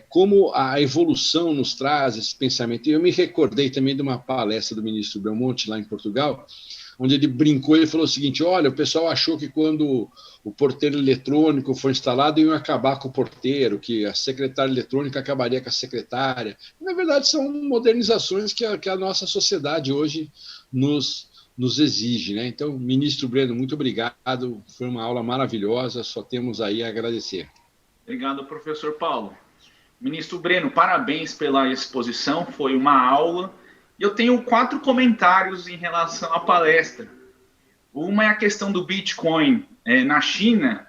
como a evolução nos traz esse pensamento. E eu me recordei também de uma palestra do ministro Belmonte, lá em Portugal, onde ele brincou e falou o seguinte: olha, o pessoal achou que quando o porteiro eletrônico foi instalado iam acabar com o porteiro, que a secretária eletrônica acabaria com a secretária. Na verdade, são modernizações que a nossa sociedade hoje nos exige, né? Então, ministro Breno, muito obrigado, foi uma aula maravilhosa, só temos aí a agradecer. Obrigado, professor Paulo. Ministro Breno, parabéns pela exposição, foi uma aula. Eu tenho 4 comentários em relação à palestra. Uma é a questão do Bitcoin na China,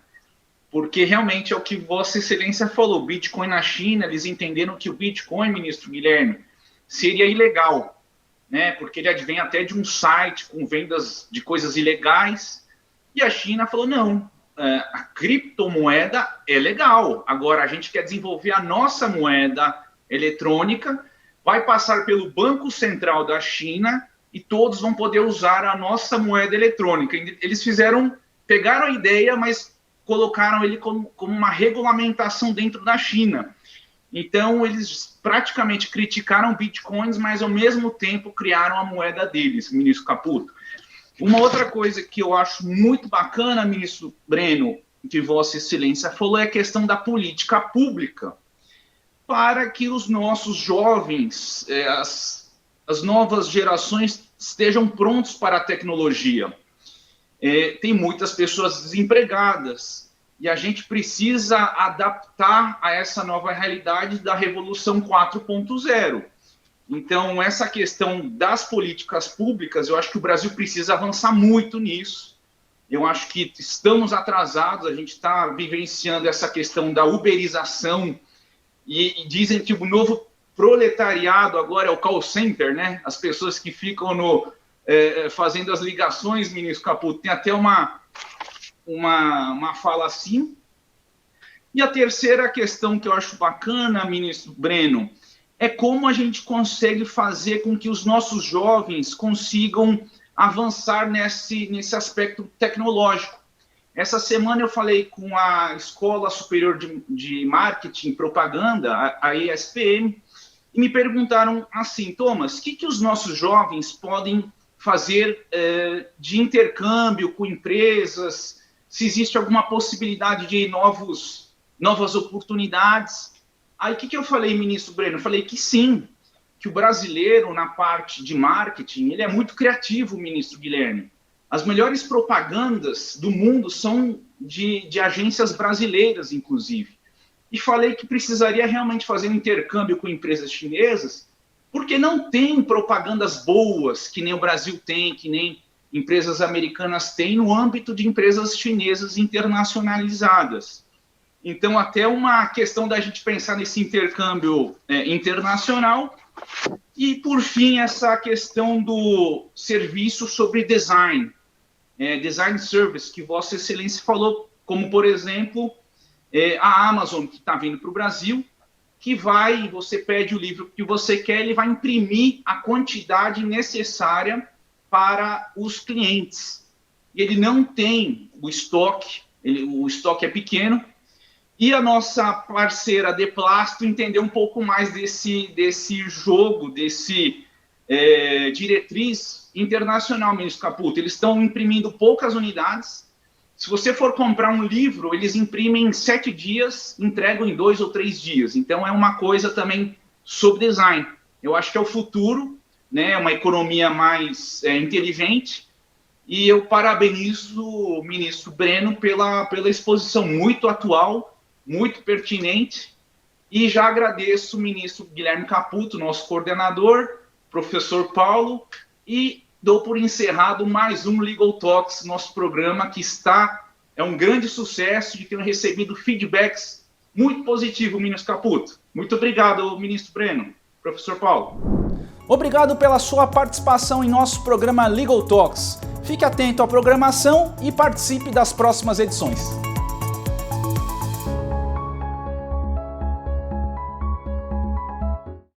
porque realmente é o que Vossa Excelência falou, Bitcoin na China, eles entenderam que o Bitcoin, ministro Guilherme, seria ilegal, né? Porque ele advém até de um site com vendas de coisas ilegais, e a China falou, não, a criptomoeda é legal, agora a gente quer desenvolver a nossa moeda eletrônica, vai passar pelo Banco Central da China e todos vão poder usar a nossa moeda eletrônica. Eles pegaram a ideia, mas colocaram ele como uma regulamentação dentro da China. Então, eles praticamente criticaram bitcoins, mas ao mesmo tempo criaram a moeda deles, ministro Caputo. Uma outra coisa que eu acho muito bacana, ministro Breno, que Vossa Excelência falou, é a questão da política pública para que os nossos jovens, as novas gerações estejam prontos para a tecnologia. Tem muitas pessoas desempregadas e a gente precisa adaptar a essa nova realidade da Revolução 4.0. Então, essa questão das políticas públicas, eu acho que o Brasil precisa avançar muito nisso. Eu acho que estamos atrasados, a gente está vivenciando essa questão da uberização e dizem que o novo proletariado agora é o call center, né? As pessoas que ficam fazendo as ligações, ministro Caputo, tem até uma fala assim. E a terceira questão que eu acho bacana, ministro Breno, é como a gente consegue fazer com que os nossos jovens consigam avançar nesse aspecto tecnológico. Essa semana eu falei com a Escola Superior de Marketing e Propaganda, a ESPM, e me perguntaram assim, Thomas, o que os nossos jovens podem fazer de intercâmbio com empresas, se existe alguma possibilidade de novas oportunidades. Aí o que eu falei, ministro Breno? Eu falei que sim, que o brasileiro, na parte de marketing, ele é muito criativo, ministro Guilherme. As melhores propagandas do mundo são de agências brasileiras, inclusive. E falei que precisaria realmente fazer um intercâmbio com empresas chinesas, porque não tem propagandas boas, que nem o Brasil tem, que nem empresas americanas têm, no âmbito de empresas chinesas internacionalizadas. Então, até uma questão da gente pensar nesse intercâmbio internacional. E, por fim, essa questão do serviço sobre design, design service, que Vossa Excelência falou, como, por exemplo, a Amazon, que está vindo para o Brasil, que você pede o livro que você quer, ele vai imprimir a quantidade necessária para os clientes. E ele não tem o estoque é pequeno. E a nossa parceira Deplástico entendeu um pouco mais desse jogo, desse diretriz internacional, ministro Caputo. Eles estão imprimindo poucas unidades. Se você for comprar um livro, eles imprimem em 7 dias, entregam em 2 ou 3 dias. Então, é uma coisa também sobre design. Eu acho que é o futuro, né? Uma economia mais inteligente. E eu parabenizo o ministro Breno pela exposição muito atual, muito pertinente. E já agradeço o ministro Guilherme Caputo, nosso coordenador, professor Paulo, e dou por encerrado mais um Legal Talks, nosso programa que é um grande sucesso, de ter recebido feedbacks muito positivos, ministro Caputo. Muito obrigado, ministro Breno. Professor Paulo. Obrigado pela sua participação em nosso programa Legal Talks. Fique atento à programação e participe das próximas edições.